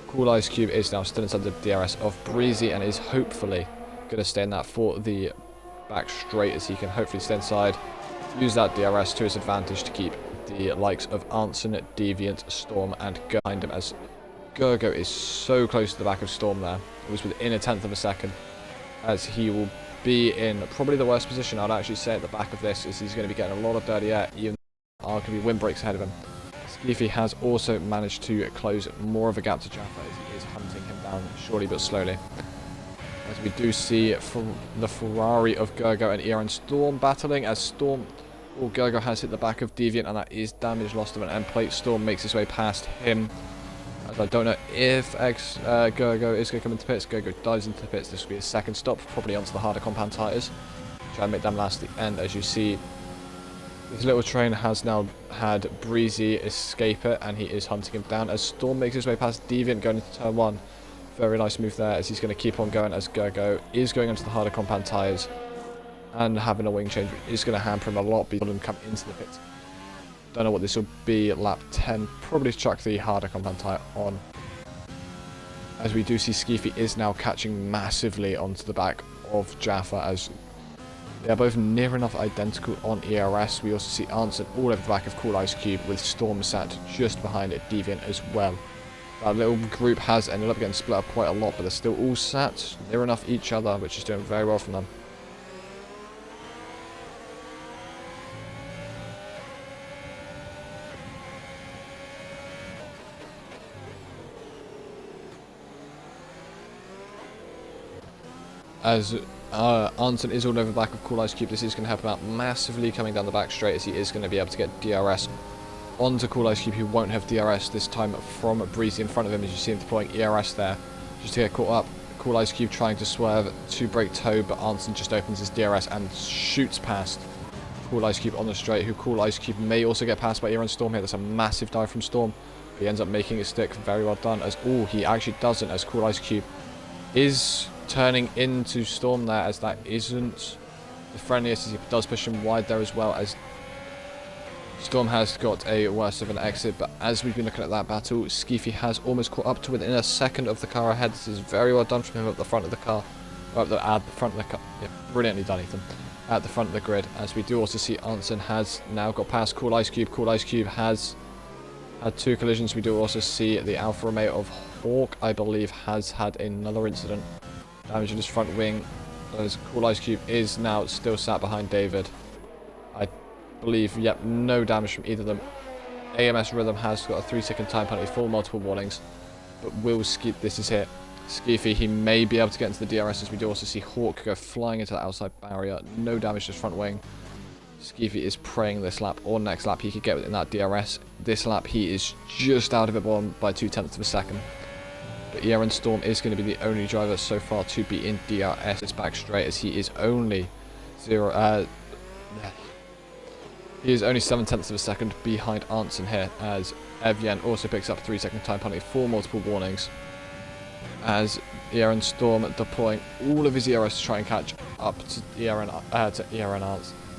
Cool Ice Cube is now still inside the DRS of Breezy and is hopefully going to stay in that for the back straight, as he can hopefully stay inside, use that DRS to his advantage to keep the likes of Arnson, Deviant, Storm and behind him, as Gergo is so close to the back of Storm there. It was within a tenth of a second, as he will be in probably the worst position, I'd actually say, at the back of this, as he's going to be getting a lot of dirty air, even though there are going to be wind breaks ahead of him. Skeefy has also managed to close more of a gap to Jaffa, as he is hunting him down surely but slowly. As we do see from the Ferrari of Gergo and Iran Storm battling, as Storm, or Gergo has hit the back of Deviant and that is damage, lost of an end plate. Storm makes his way past him. As I don't know if Gergo is going to come into pits. Gergo dives into the pits. This will be his second stop, probably onto the harder compound tyres. Try and make them last the end. As you see, this little train has now had Breezy escape it, and he is hunting him down as Storm makes his way past Deviant going into turn 1. Very nice move there, as he's going to keep on going, as Gergo is going onto the harder compound tyres, and having a wing change is going to hamper him a lot before him come into the pits. Don't know what this will be, lap 10, probably chuck the harder compound tyre on. As we do see Skeefy is now catching massively onto the back of Jaffa, as they are both near enough identical on ERS. We also see Arnson all over the back of Cool Ice Cube, with Storm sat just behind it, Deviant as well. That little group has ended up getting split up quite a lot, but they're still all sat near enough each other, which is doing very well from them. As Arnson is all over the back of Cool Ice Cube, this is going to help him out massively coming down the back straight, as he is going to be able to get DRS onto Cool Ice Cube, who won't have DRS this time from Breezy in front of him, as you see him deploying ERS there just to get caught up. Cool Ice Cube trying to swerve to break toe, but Arnson just opens his DRS and shoots past Cool Ice Cube on the straight, who Cool Ice Cube may also get passed by Iran Storm here. That's a massive dive from Storm, but he ends up making it stick. Very well done, as he actually doesn't, as Cool Ice Cube is turning into Storm there, as that isn't the friendliest, as he does push him wide there as well, as Storm has got a worse of an exit. But as we've been looking at that battle, Skeefy has almost caught up to within a second of the car ahead. This is very well done from him up the front of the car, or at the front of the car. Yeah, brilliantly done, Ethan. at the front of the grid, as we do also see Arnson has now got past Cool Ice Cube. Cool Ice Cube has had 2 collisions. We do also see the Alfa Romeo of Hawk, I believe, has had another incident. Damage in his front wing. As Cool Ice Cube is now still sat behind David. I believe, yep, no damage from either of them. AMS Rhythm has got a 3-second time penalty for multiple warnings. But will Skeef, this is it. Skeefy, he may be able to get into the DRS, as we do also see Hawk go flying into the outside barrier. No damage to his front wing. Skeefy is praying this lap or next lap he could get within that DRS. This lap he is just out of it by 0.2 of a second. But Aaron Storm is going to be the only driver so far to be in DRS. It's back straight, as he is only 0. He is only 0.7 of a second behind Arnson here, as Evgen also picks up 3-second time penalty for multiple warnings. As Aaron Storm deploying all of his ERS to try and catch up to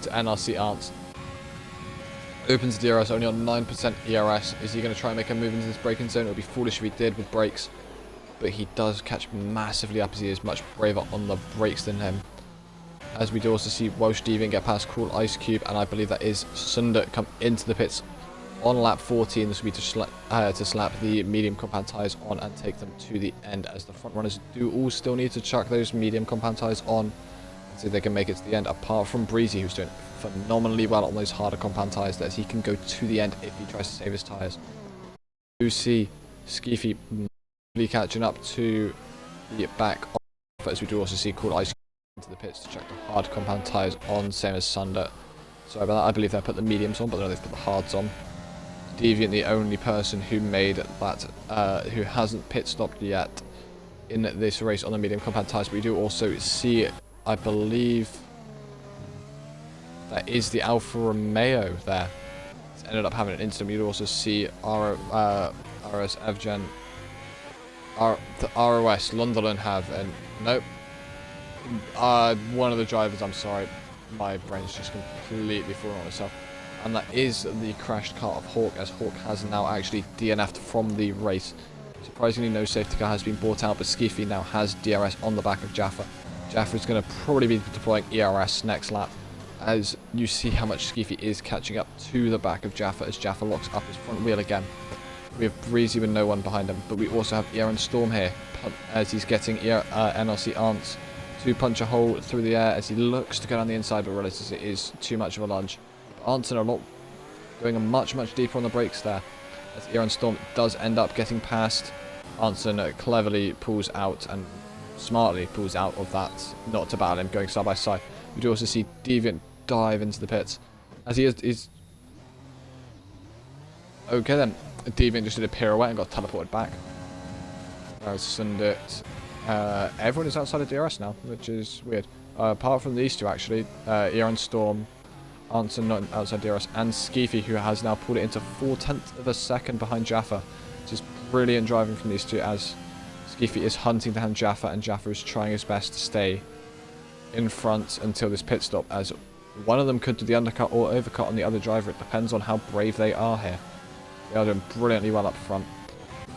NRC Arns. Opens the DRS only on 9% ERS. Is he going to try and make a move into this braking zone? It would be foolish if he did with brakes. But he does catch massively up, as he is much braver on the brakes than him. As we do also see Welsh Deviant get past Cool Ice Cube, and I believe that is Sunder come into the pits on lap 14. This will be to slap the medium compound tyres on and take them to the end, as the front runners do all still need to chuck those medium compound tyres on so they can make it to the end, apart from Breezy, who's doing phenomenally well on those harder compound tyres, that he can go to the end if he tries to save his tyres. You see Skeefy catching up to the back of, as we do also see Cool Ice into the pits to check the hard compound tyres on, same as Sunder. Sorry about that, I believe they put the mediums on, but no, they've put the hards on. Deviant, the only person who made that, who hasn't pit stopped yet in this race on the medium compound tyres. But we do also see, I believe, that is the Alfa Romeo there. It's ended up having an incident. We do also see RS Evgen, the ROS London have, and nope. One of the drivers, I'm sorry, my brain's just completely fallen on itself. And that is the crashed car of Hawk, as Hawk has now actually DNF'd from the race. Surprisingly, no safety car has been brought out, but Skeefy now has DRS on the back of Jaffa. Jaffa is going to probably be deploying ERS next lap, as you see how much Skeefy is catching up to the back of Jaffa, as Jaffa locks up his front wheel again. We have Breezy with no one behind him, but we also have Aaron Storm here, as he's getting NRC Arns to punch a hole through the air, as he looks to go down the inside, but realizes it is too much of a lunge. Arnson are not going much deeper on the brakes there, as Aaron Storm does end up getting past. Arnson cleverly pulls out and smartly pulls out of that, not to battle him, going side by side. We do also see Deviant dive into the pits, as he is okay then. Deviant just did a pirouette and got teleported back. Sundert, everyone is outside of DRS now, which is weird. Apart from these two, actually, Aaron Storm, Arnson not outside DRS, and Skeefy, who has now pulled it into 0.4 of a second behind Jaffa. Just brilliant driving from these two, as Skeefy is hunting down Jaffa, and Jaffa is trying his best to stay in front until this pit stop, as one of them could do the undercut or overcut on the other driver. It depends on how brave they are here. They are doing brilliantly well up front.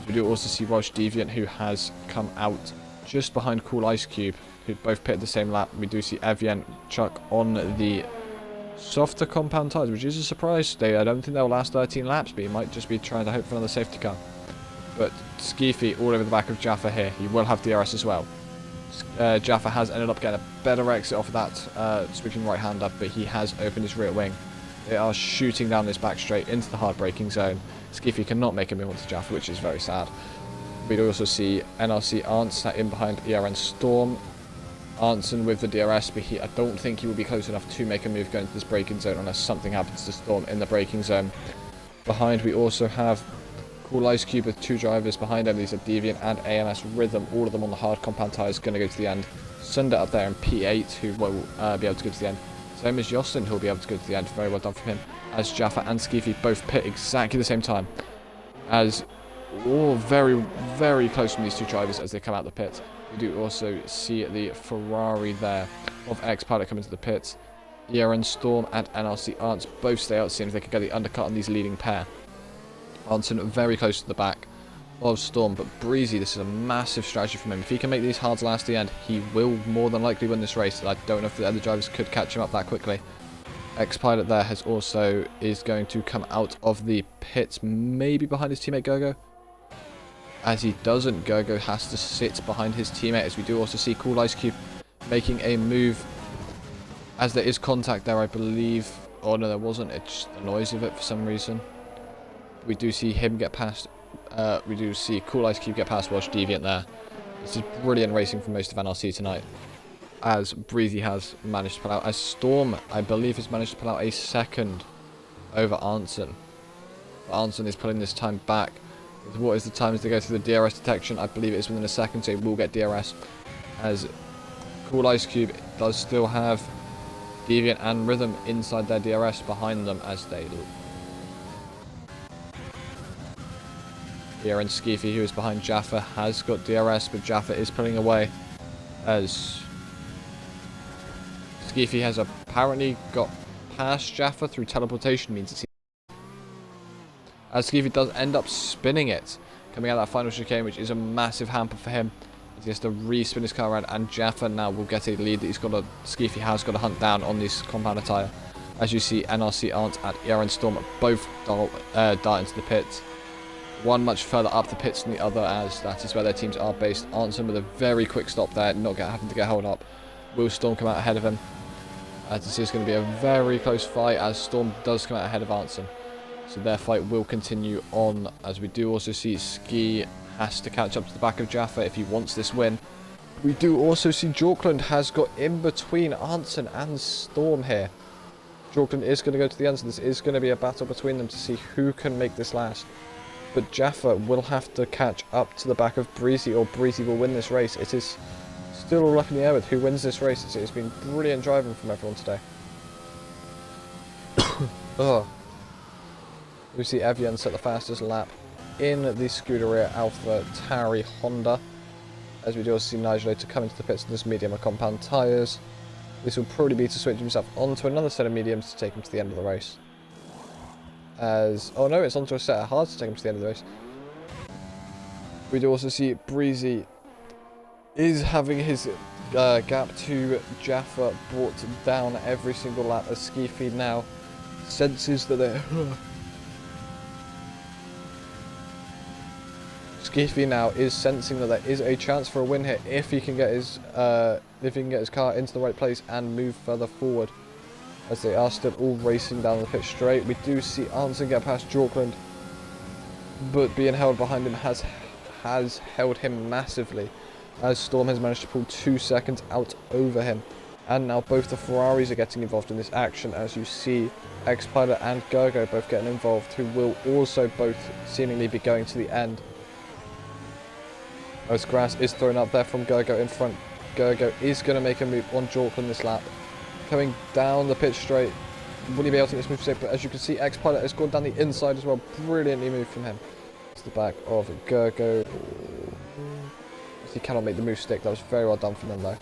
We do also see Welsh Deviant, who has come out just behind Cool Ice Cube, who both pit at the same lap. We do see Evgen chuck on the softer compound tyres, which is a surprise. I don't think they'll last 13 laps, but he might just be trying to hope for another safety car. But Skeefy all over the back of Jaffa here. He will have DRS as well. Jaffa has ended up getting a better exit off of that sweeping right hand up, but he has opened his rear wing. They are shooting down this back straight into the hard braking zone. Skeefy cannot make a move onto Jaffa, which is very sad. We'd also see NRC Arnson sat in behind ERN Storm. Arnson with the DRS, but I don't think he will be close enough to make a move going to this braking zone unless something happens to Storm in the braking zone. Behind we also have Cool Ice Cube with 2 drivers behind him. These are Deviant and AMS Rhythm, all of them on the hard compound tyres, going to go to the end. Sunder up there in P8, who will be able to go to the end. Same as Jocelyn, who will be able to go to the end. Very well done from him. As Jaffa and Skeefy both pit exactly the same time. As all very, very close from these 2 drivers as they come out the pit. We do also see the Ferrari there of X-Pilot coming to the pits. Aaron Storm and NRC Arns both stay out, seeing if they can get the undercut on these leading pair. Arnson very close to the back of Storm, but Breezy, this is a massive strategy from him. If he can make these hards last the end, he will more than likely win this race, and I don't know if the other drivers could catch him up that quickly. X-Pilot there is going to come out of the pits, maybe behind his teammate Gogo. As he doesn't, Gogo has to sit behind his teammate, as we do also see Cool Ice Cube making a move, as there is contact there, I believe. Oh no, there wasn't, it's just the noise of it for some reason. We do see him get past, we do see Cool Ice Cube get past Watch Deviant there. This is brilliant racing for most of NRC tonight, as Breezy has managed to pull out, as Storm, I believe, has managed to pull out a second over Arnson. Arnson is pulling this time back. What is the time as they go through the DRS detection? I believe it is within a second, so he will get DRS, as Cool Ice Cube does still have Deviant and Rhythm inside their DRS behind them as they do. Here and Skeefy, who is behind Jaffa, has got DRS, but Jaffa is pulling away, as Skeefy has apparently got past Jaffa through teleportation, means it's as Skeefy does end up spinning it, coming out of that final chicane, which is a massive hamper for him. He has to re-spin his car around, and Jaffa now will get a lead that Skeefy has got to hunt down on this compounder tyre. As you see, NRC Ant and ERN Storm both dart into the pits. One much further up the pits than the other, as that is where their teams are based. Arnson with a very quick stop there, not having to get held up. Will Storm come out ahead of him? As this is going to be a very close fight, as Storm does come out ahead of Arnson. So their fight will continue on, as we do also see Ski has to catch up to the back of Jaffa if he wants this win. We do also see Jorkland has got in between Arnson and Storm here. Jorkland is going to go to the end, so this is going to be a battle between them to see who can make this last. But Jaffa will have to catch up to the back of Breezy, or Breezy will win this race. It is still all up in the air with who wins this race. It's been brilliant driving from everyone today. Ugh. We see Evian set the fastest lap in the Scuderia Alpha Tauri Honda, as we do also see Nigel to come into the pits with this medium and compound tyres. This will probably be to switch himself onto another set of mediums to take him to the end of the race. Oh no, it's onto a set of hards to take him to the end of the race. We do also see Breezy is having his gap to Jaffa brought down every single lap, as Skeefy now senses that they're... Skeefy now is sensing that there is a chance for a win here if he can get his car into the right place and move further forward, as they are still all racing down the pit straight. We do see Arnson get past Jorkland, but being held behind him has held him massively, as Storm has managed to pull 2 seconds out over him. And now both the Ferraris are getting involved in this action, as you see X-Pilot and Gergo both getting involved, who will also both seemingly be going to the end. As grass is thrown up there from Gergo in front. Gergo is going to make a move on Jorkland this lap. Coming down the pit straight. Will he be able to get this move safe? But as you can see, X-Pilot has gone down the inside as well. Brilliantly moved from him. It's the back of Gergo. He cannot make the move stick. That was very well done from them though.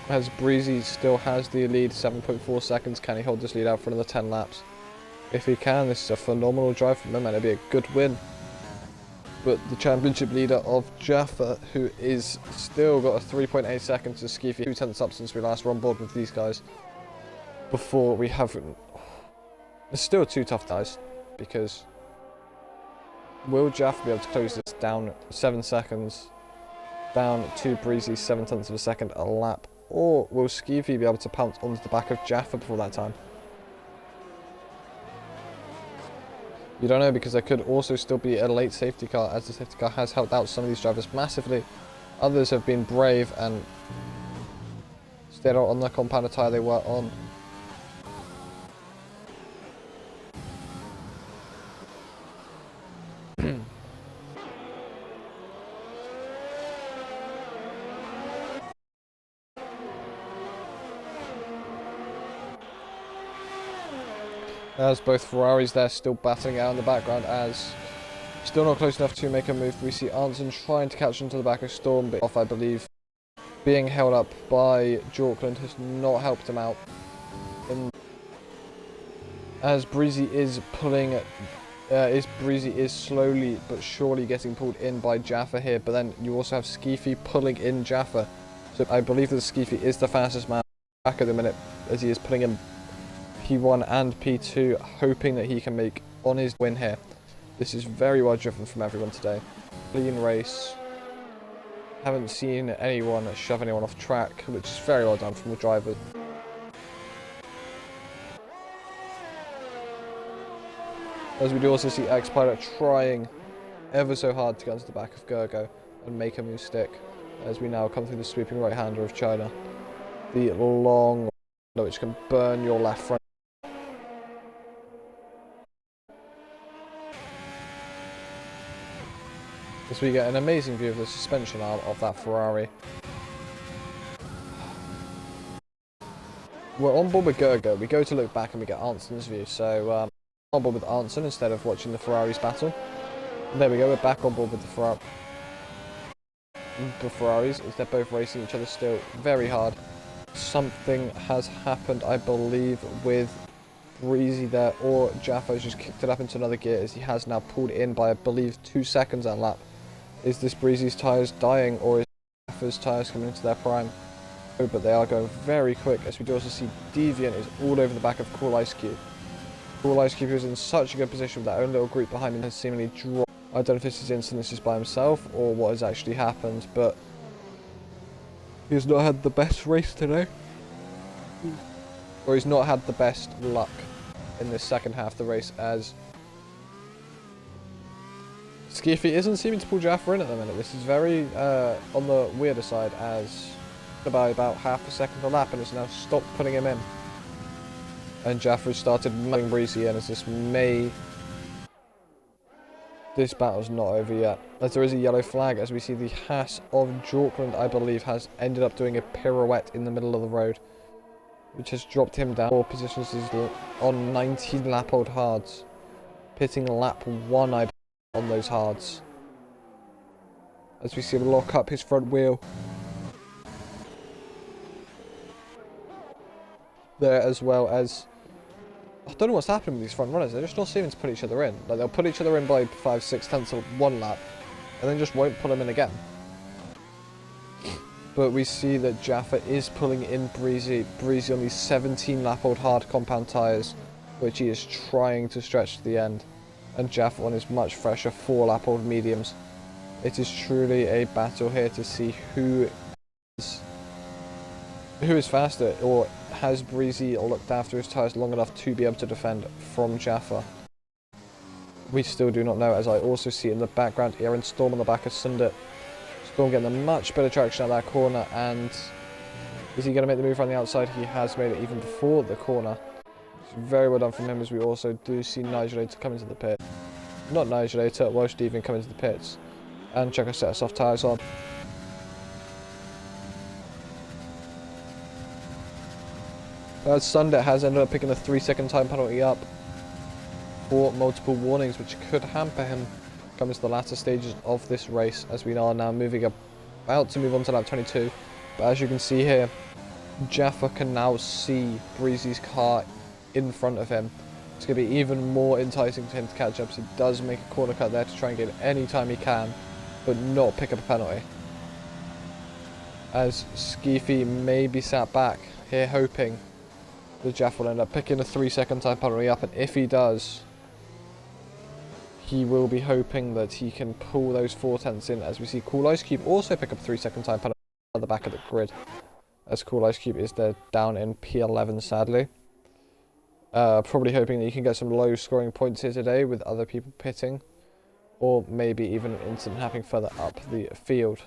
As Breezy still has the lead, 7.4 seconds. Can he hold this lead out for another 10 laps? If he can, this is a phenomenal drive from him and it'll be a good win. But the championship leader of Jaffa, who is still got a 3.8 seconds to Skeefy, 2/10 up since we last were on board with these guys. Before we haven't... It's still 2 tough guys, because will Jaffa be able to close this down 7 seconds, down to Breezy 7/10 of a second a lap, or will Skeefy be able to pounce onto the back of Jaffa before that time? You don't know, because there could also still be a late safety car, as the safety car has helped out some of these drivers massively. Others have been brave and stayed out on the compounder tyre they were on. As both Ferraris there still battling out in the background, as still not close enough to make a move. We see Arnson trying to catch into the back of Storm, but off, I believe. Being held up by Jorkland has not helped him out. as Breezy is pulling, Breezy is slowly but surely getting pulled in by Jaffa here, but then you also have Skeefy pulling in Jaffa. So I believe that Skeefy is the fastest man back at the minute, as he is pulling in P1 and P2, hoping that he can make on his win here. This is very well driven from everyone today. Clean race. Haven't seen anyone shove anyone off track, which is very well done from the drivers. As we do also see X-Pilot trying ever so hard to get onto the back of Gergo and make a move stick, as we now come through the sweeping right-hander of China. The long which can burn your left front. As we get an amazing view of the suspension arm of that Ferrari. We're on board with Gergo. We go to look back and we get Arnson's view. So on board with Arnson instead of watching the Ferraris battle. There we go. We're back on board with the Ferraris, as they're both racing each other still very hard. Something has happened, I believe, with Breezy there, or Jaffa's just kicked it up into another gear, as he has now pulled in by, I believe, 2 seconds that lap. Is this Breezy's tyres dying, or is Jaffa's tyres coming into their prime? Oh, but they are going very quick, as we do also see Deviant is all over the back of Cool Ice Cube. Cool Ice Cube is in such a good position with that own little group behind him, has seemingly dropped. I don't know if this is instances by himself or what has actually happened, but he has not had the best race today. Or he's not had the best luck in this second half of the race, as Skeefy isn't seeming to pull Jaffa in at the minute. This is very on the weirder side, as by about half a second a lap, and it's now stopped putting him in. And Jaffa started mulling Breezy in, as this battle's not over yet, as there is a yellow flag, as we see the Haas of Jorkland, I believe, has ended up doing a pirouette in the middle of the road, which has dropped him down 4 positions on 19 lap old hards, pitting lap 1, I believe, on those hards, as we see him lock up his front wheel there, as well as I don't know what's happening with these front runners. They're just not seeming to put each other in. Like, they'll put each other in by 5-6 tenths of 1 lap, and then just won't put them in again. But we see that Jaffa is pulling in Breezy on these 17 lap old hard compound tyres, which he is trying to stretch to the end, and Jaffa on his much fresher 4 lap old mediums. It is truly a battle here to see who is faster, or has Breezy looked after his tyres long enough to be able to defend from Jaffa. We still do not know, as I also see in the background Aaron Storm on the back of Sundit. Storm getting a much better traction at that corner, and is he going to make the move around the outside? He has made it even before the corner. It's very well done from him, as we also do see Nigelator come into the pit. Not Nigelator, Welsh Deviant come into the pits and check a set of soft tyres on. Sundit has ended up picking a 3-second time penalty up for multiple warnings, which could hamper him coming to the latter stages of this race, as we are now about to move on to lap 22. But as you can see here, Jaffa can now see Breezy's car in front of him. It's going to be even more enticing for him to catch up, so he does make a corner cut there to try and get any time he can, but not pick up a penalty. As Skeefy may be sat back here hoping that Jaffa will end up picking a 3-second time penalty up, and if he does, he will be hoping that he can pull those 4 tenths in, as we see Cool Ice Cube also pick up a 3-second time penalty at the back of the grid, as Cool Ice Cube is there down in P11 sadly. Probably hoping that you can get some low scoring points here today with other people pitting, or maybe even an incident happening further up the field.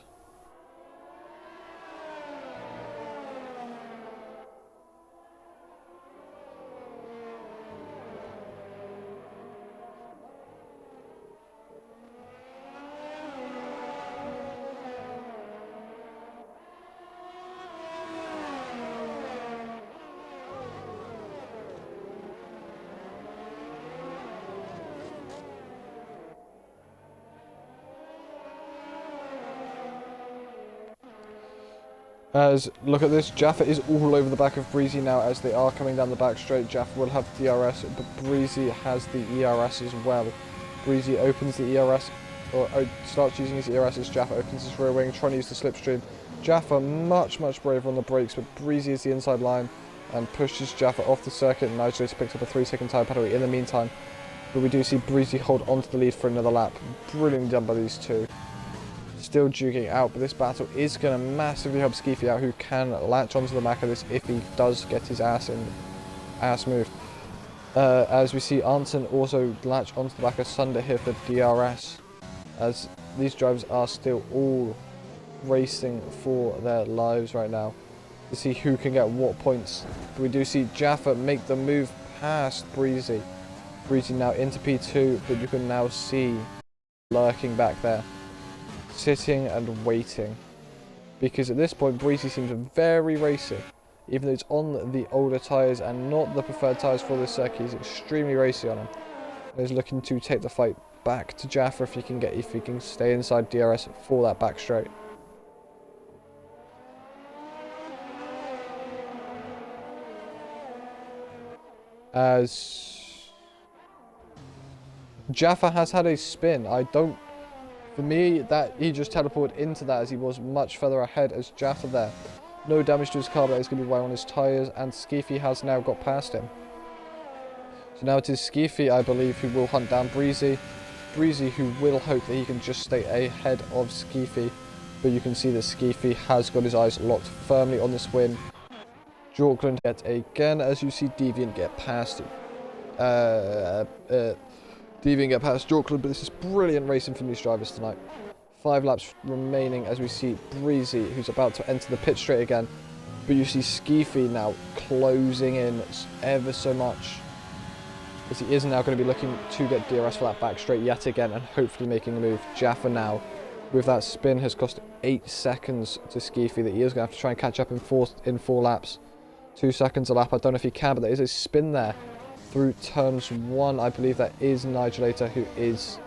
As look at this, Jaffa is all over the back of Breezy now as they are coming down the back straight. Jaffa will have DRS, but Breezy has the ERS as well. Breezy opens the ERS, or starts using his ERS as Jaffa opens his rear wing, trying to use the slipstream. Jaffa much braver on the brakes, but Breezy is the inside line and pushes Jaffa off the circuit. And Nigel picks up a 3-second tyre penalty in the meantime. But we do see Breezy hold onto the lead for another lap. Brilliantly done by these two. Still duking out, but this battle is going to massively help Skeefy out, who can latch onto the back of this if he does get his ass moved. As we see Arnson also latch onto the back of Sunder here for DRS, as these drivers are still all racing for their lives right now to see who can get what points. But we do see Jaffa make the move past Breezy. Breezy now into P2, but you can now see lurking back there, sitting and waiting, because at this point Breezy seems very racy, even though it's on the older tyres and not the preferred tyres for this circuit. He's extremely racy on them, and he's looking to take the fight back to Jaffa if he can stay inside DRS for that back straight. As Jaffa has had a spin, for me, that he just teleported into that as he was much further ahead as Jaffa there. No damage to his car, but he's going to be right on his tyres, and Skeefy has now got past him. So now it is Skeefy, I believe, who will hunt down Breezy. Breezy, who will hope that he can just stay ahead of Skeefy, but you can see that Skeefy has got his eyes locked firmly on this win. Jorkland yet again, as you see Deviant get past Jorkland, but this is brilliant racing from these drivers tonight. 5 laps remaining as we see Breezy, who's about to enter the pit straight again, but you see Skeefy now closing in ever so much, as he is now going to be looking to get DRS for that back straight yet again and hopefully making a move. Jaffa now, with that spin, has cost 8 seconds to Skeefy that he is going to have to try and catch up in 4 laps. 2 seconds a lap, I don't know if he can, but there is a spin there through turns 1. I believe that is Nigelator, who is,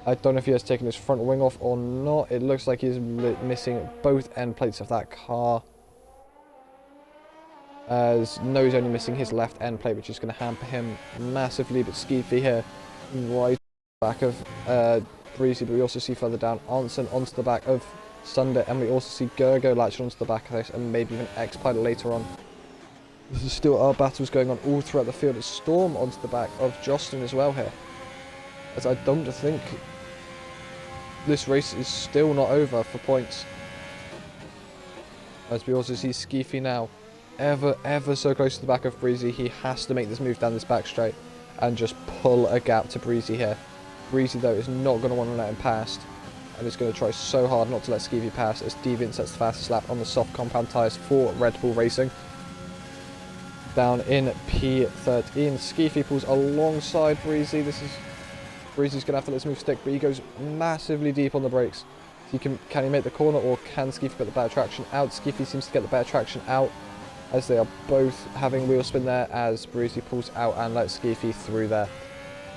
I don't know if he has taken his front wing off or not. It looks like he's missing both end plates of that car. As no, he's only missing his left end plate, which is going to hamper him massively. But Skeefy here, right back of Breezy, but we also see further down Arnson onto the back of Sunder, and we also see Gergo latching onto the back of this, and maybe even X-Pilot later on. This is still our battles going on all throughout the field. It's Storm onto the back of Jocelyn as well here, as I don't think this race is still not over for points. As we also see Skeefy now ever so close to the back of Breezy. He has to make this move down this back straight and just pull a gap to Breezy here. Breezy though is not going to want to let him past, and is going to try so hard not to let Skeefy pass as Deviant sets the fastest lap on the soft compound tyres for Red Bull Racing. Down in P13, Skeefy pulls alongside Breezy. Breezy's going to have to let this move stick, but he goes massively deep on the brakes. Can he make the corner, or can Skeefy get the better traction out? Skeefy seems to get the better traction out, as they are both having wheel spin there, as Breezy pulls out and lets Skeefy through there,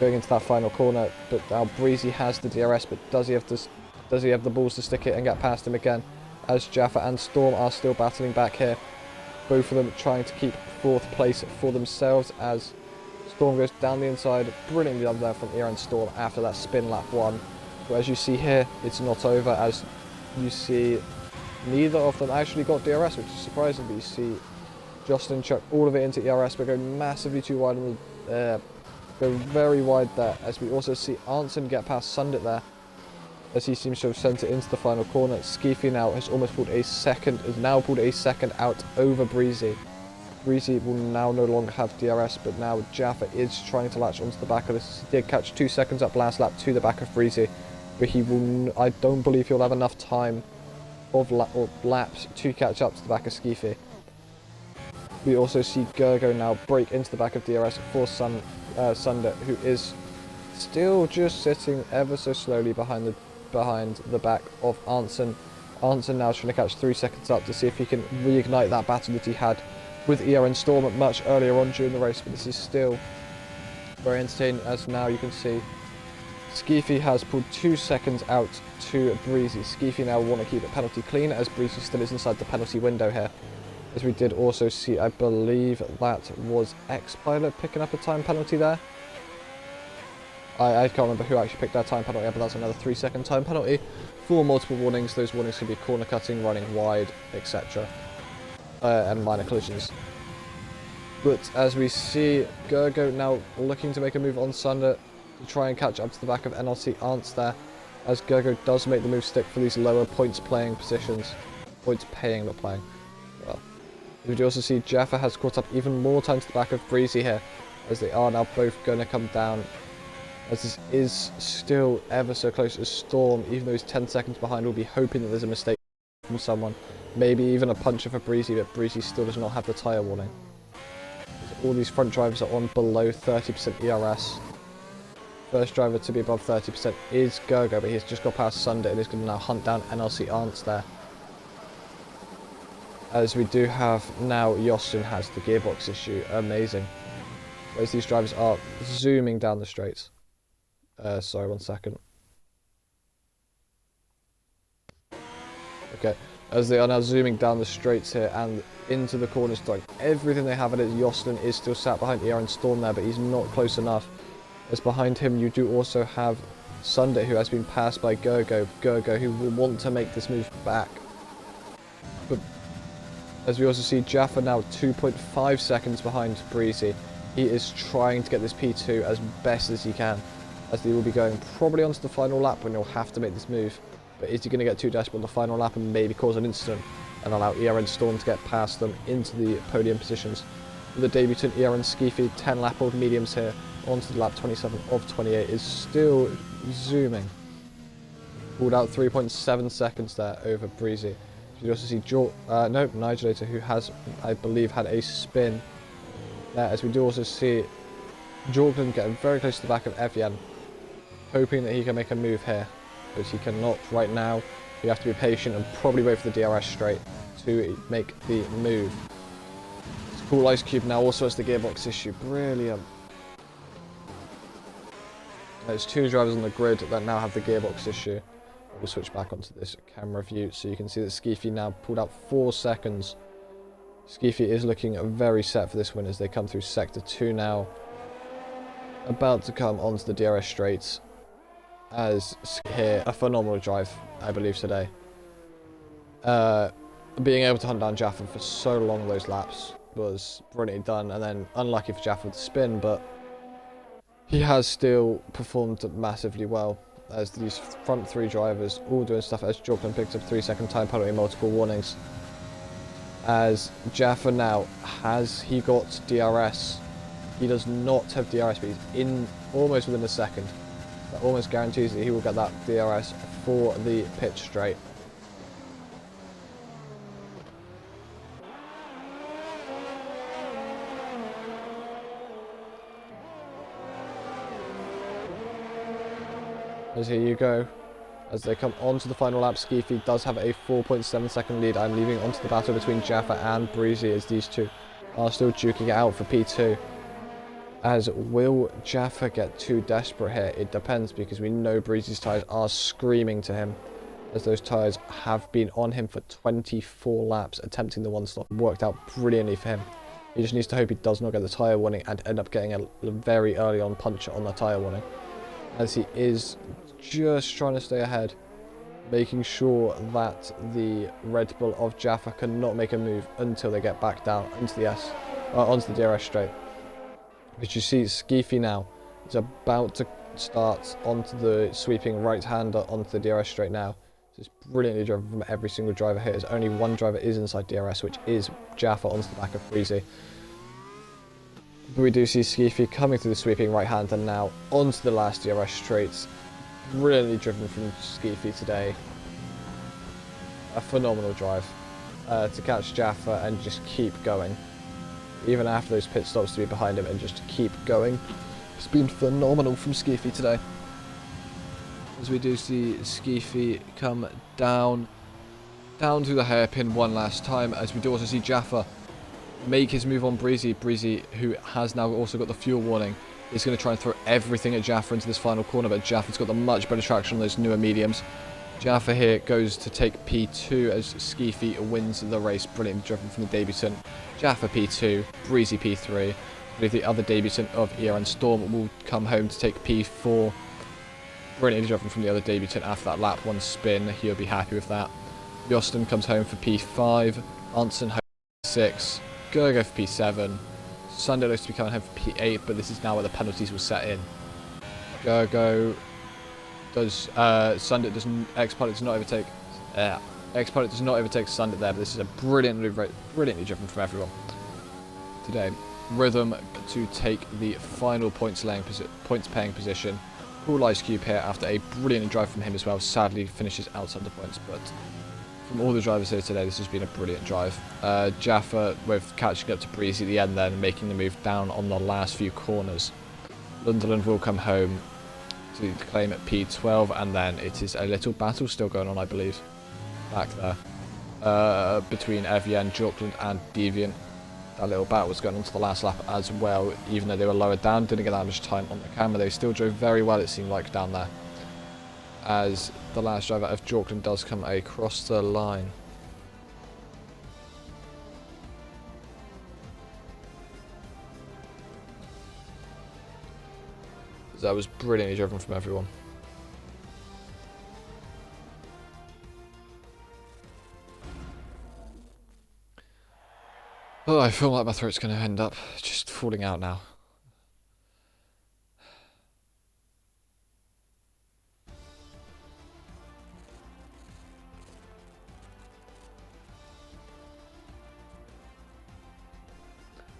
going into that final corner. But now Breezy has the DRS, but does he have the balls to stick it and get past him again? As Jaffa and Storm are still battling back here, both of them trying to keep 4th place for themselves, as Storm goes down the inside, brilliantly done there from Iran Storm after that spin lap 1. But as you see here, it's not over, as you see neither of them actually got DRS, which is surprising. But you see Jocelyn chuck all of it into ERS, but go massively too wide on the, go very wide there. As we also see Arnson get past Sundit there, as he seems to have sent it into the final corner. Skeefy now has almost pulled a second, out over Breezy. Breezy will now no longer have DRS, but now Jaffa is trying to latch onto the back of this. He did catch 2 seconds up last lap to the back of Breezy, but he will, I don't believe he'll have enough time of laps to catch up to the back of Skeefy. We also see Gergo now break into the back of DRS for Sunder, who is still just sitting ever so slowly behind the back of Arnson. Arnson now trying to catch 3 seconds up to see if he can reignite that battle that he had with ERN Storm much earlier on during the race, but this is still very entertaining, as now you can see Skeefy has pulled 2 seconds out to Breezy. Skeefy now want to keep it penalty clean as Breezy still is inside the penalty window here. As we did also see, I believe that was X-Pilot picking up a time penalty there. I can't remember who actually picked that time penalty up, but that's another 3-second time penalty. 4 multiple warnings. Those warnings could be corner cutting, running wide, etc. And minor collisions. But as we see, Gergo now looking to make a move on Sunder to try and catch up to the back of NRC Arntz there, as Gergo does make the move stick for these lower points playing positions. Points paying, not playing. Well, we do also see Jaffa has caught up even more time to the back of Breezy here, as they are now both going to come down. As this is still ever so close as Storm, even though he's 10 seconds behind, will be hoping that there's a mistake from someone. Maybe even a puncher for Breezy, but Breezy still does not have the tyre warning. As all these front drivers are on below 30% ERS. First driver to be above 30% is Gergo, but he's just got past Sunder and is going to now hunt down NRC Arntz there. As we do have now, Yosten has the gearbox issue. Amazing. Whereas these drivers are zooming down the straights. Sorry, 1 second. Okay, as they are now zooming down the straights here and into the corners, like everything they have at it. Yosten is still sat behind ER and Storm there, but he's not close enough. As behind him, you do also have Sunder, who has been passed by Gergo. Gergo, who will want to make this move back. But as we also see, Jaffa now 2.5 seconds behind Breezy. He is trying to get this P2 as best as he can, as they will be going probably onto the final lap when he'll have to make this move. But is he going to get too desperate on the final lap and maybe cause an incident and allow ERN Storm to get past them into the podium positions? With the debutant ERN Skeefy, 10 lap old mediums here, onto the lap 27 of 28, is still zooming. Pulled out 3.7 seconds there over Breezy. You also see Nigelator, who has, I believe, had a spin there, as we do also see Jordan getting very close to the back of Evian, hoping that he can make a move here, but he cannot right now. You have to be patient and probably wait for the DRS straight to make the move. It's cool. Ice Cube now also has the gearbox issue. Brilliant. There's 2 drivers on the grid that now have the gearbox issue. We'll switch back onto this camera view so you can see that Skeefy now pulled out 4 seconds. Skeefy is looking very set for this win as they come through Sector 2 now. About to come onto the DRS straights, as here a phenomenal drive, I believe, today. Being able to hunt down Jaffa for so long those laps was brilliantly done, and then unlucky for Jaffa with the spin, but he has still performed massively well, as these front 3 drivers all doing stuff, as Jordan picks up 3-second time penalty, multiple warnings. As Jaffa now, has he got DRS? He does not have DRS, but he's in almost within a second. That almost guarantees that he will get that DRS for the pit straight. As here you go. As they come onto the final lap, Skeefy does have a 4.7 second lead. I'm leaving onto the battle between Jaffa and Breezy, as these two are still duking it out for P2. As will Jaffa get too desperate here? It depends, because we know Breezy's tyres are screaming to him, as those tyres have been on him for 24 laps attempting the one stop. Worked out brilliantly for him. He just needs to hope he does not get the tyre warning and end up getting a very early on puncher on the tyre warning, as he is just trying to stay ahead, making sure that the Red Bull of Jaffa cannot make a move until they get back down into the onto the DRS straight. But you see Skeefy now is about to start onto the sweeping right-hander onto the DRS straight now. So it's brilliantly driven from every single driver here, as only one driver is inside DRS, which is Jaffa onto the back of Breezy. But we do see Skeefy coming through the sweeping right-hander now onto the last DRS straights. Brilliantly driven from Skeefy today. A phenomenal drive to catch Jaffa and just keep going. Even after those pit stops, to be behind him and just to keep going. It's been phenomenal from Skeefy today. As we do see Skeefy come down to the hairpin one last time, as we do also see Jaffa make his move on Breezy. Breezy, who has now also got the fuel warning, is going to try and throw everything at Jaffa into this final corner, but Jaffa's got the much better traction on those newer mediums. Jaffa here goes to take P2 as Skeefy wins the race. Brilliantly driven from the debutant. Jaffa P2, Breezy P3. I believe the other debutant of ERN Storm will come home to take P4. Brilliantly driven from the other debutant after that lap 1 spin. He'll be happy with that. Jostin comes home for P5. Arnson home for P6. Gergo for P7. Sunday looks to be coming home for P8, but this is now where the penalties will set in. Gergo does Sunday doesn't X-Pilot does not overtake X-Pilot does not overtake Sunday there, but this is a brilliantly driven from everyone today. Rhythm to take the final points paying position. Cool Ice Cube here after a brilliant drive from him as well. Sadly finishes outside the points, but from all the drivers here today, this has been a brilliant drive. Jaffa with catching up to Breezy at the end then, making the move down on the last few corners. Lunderland will come home to claim at P12, and then it is a little battle still going on, I believe, back there, between Evian, Jorkland and Deviant. That little battle was going on to the last lap as well, even though they were lower down, didn't get that much time on the camera. They still drove very well, it seemed like, down there, as the last driver of Jorkland does come across the line. That was brilliantly driven from everyone. Oh, I feel like my throat's going to end up just falling out now.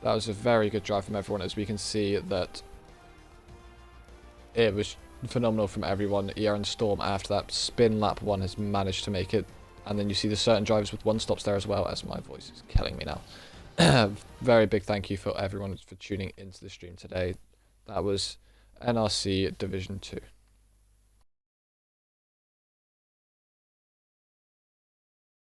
That was a very good drive from everyone, as we can see that it was phenomenal from everyone. ERN Storm after that spin lap 1 has managed to make it, and then you see the certain drivers with 1 stops there as well, as my voice is killing me now. Very big thank you for everyone for tuning into the stream today. That was NRC Division 2.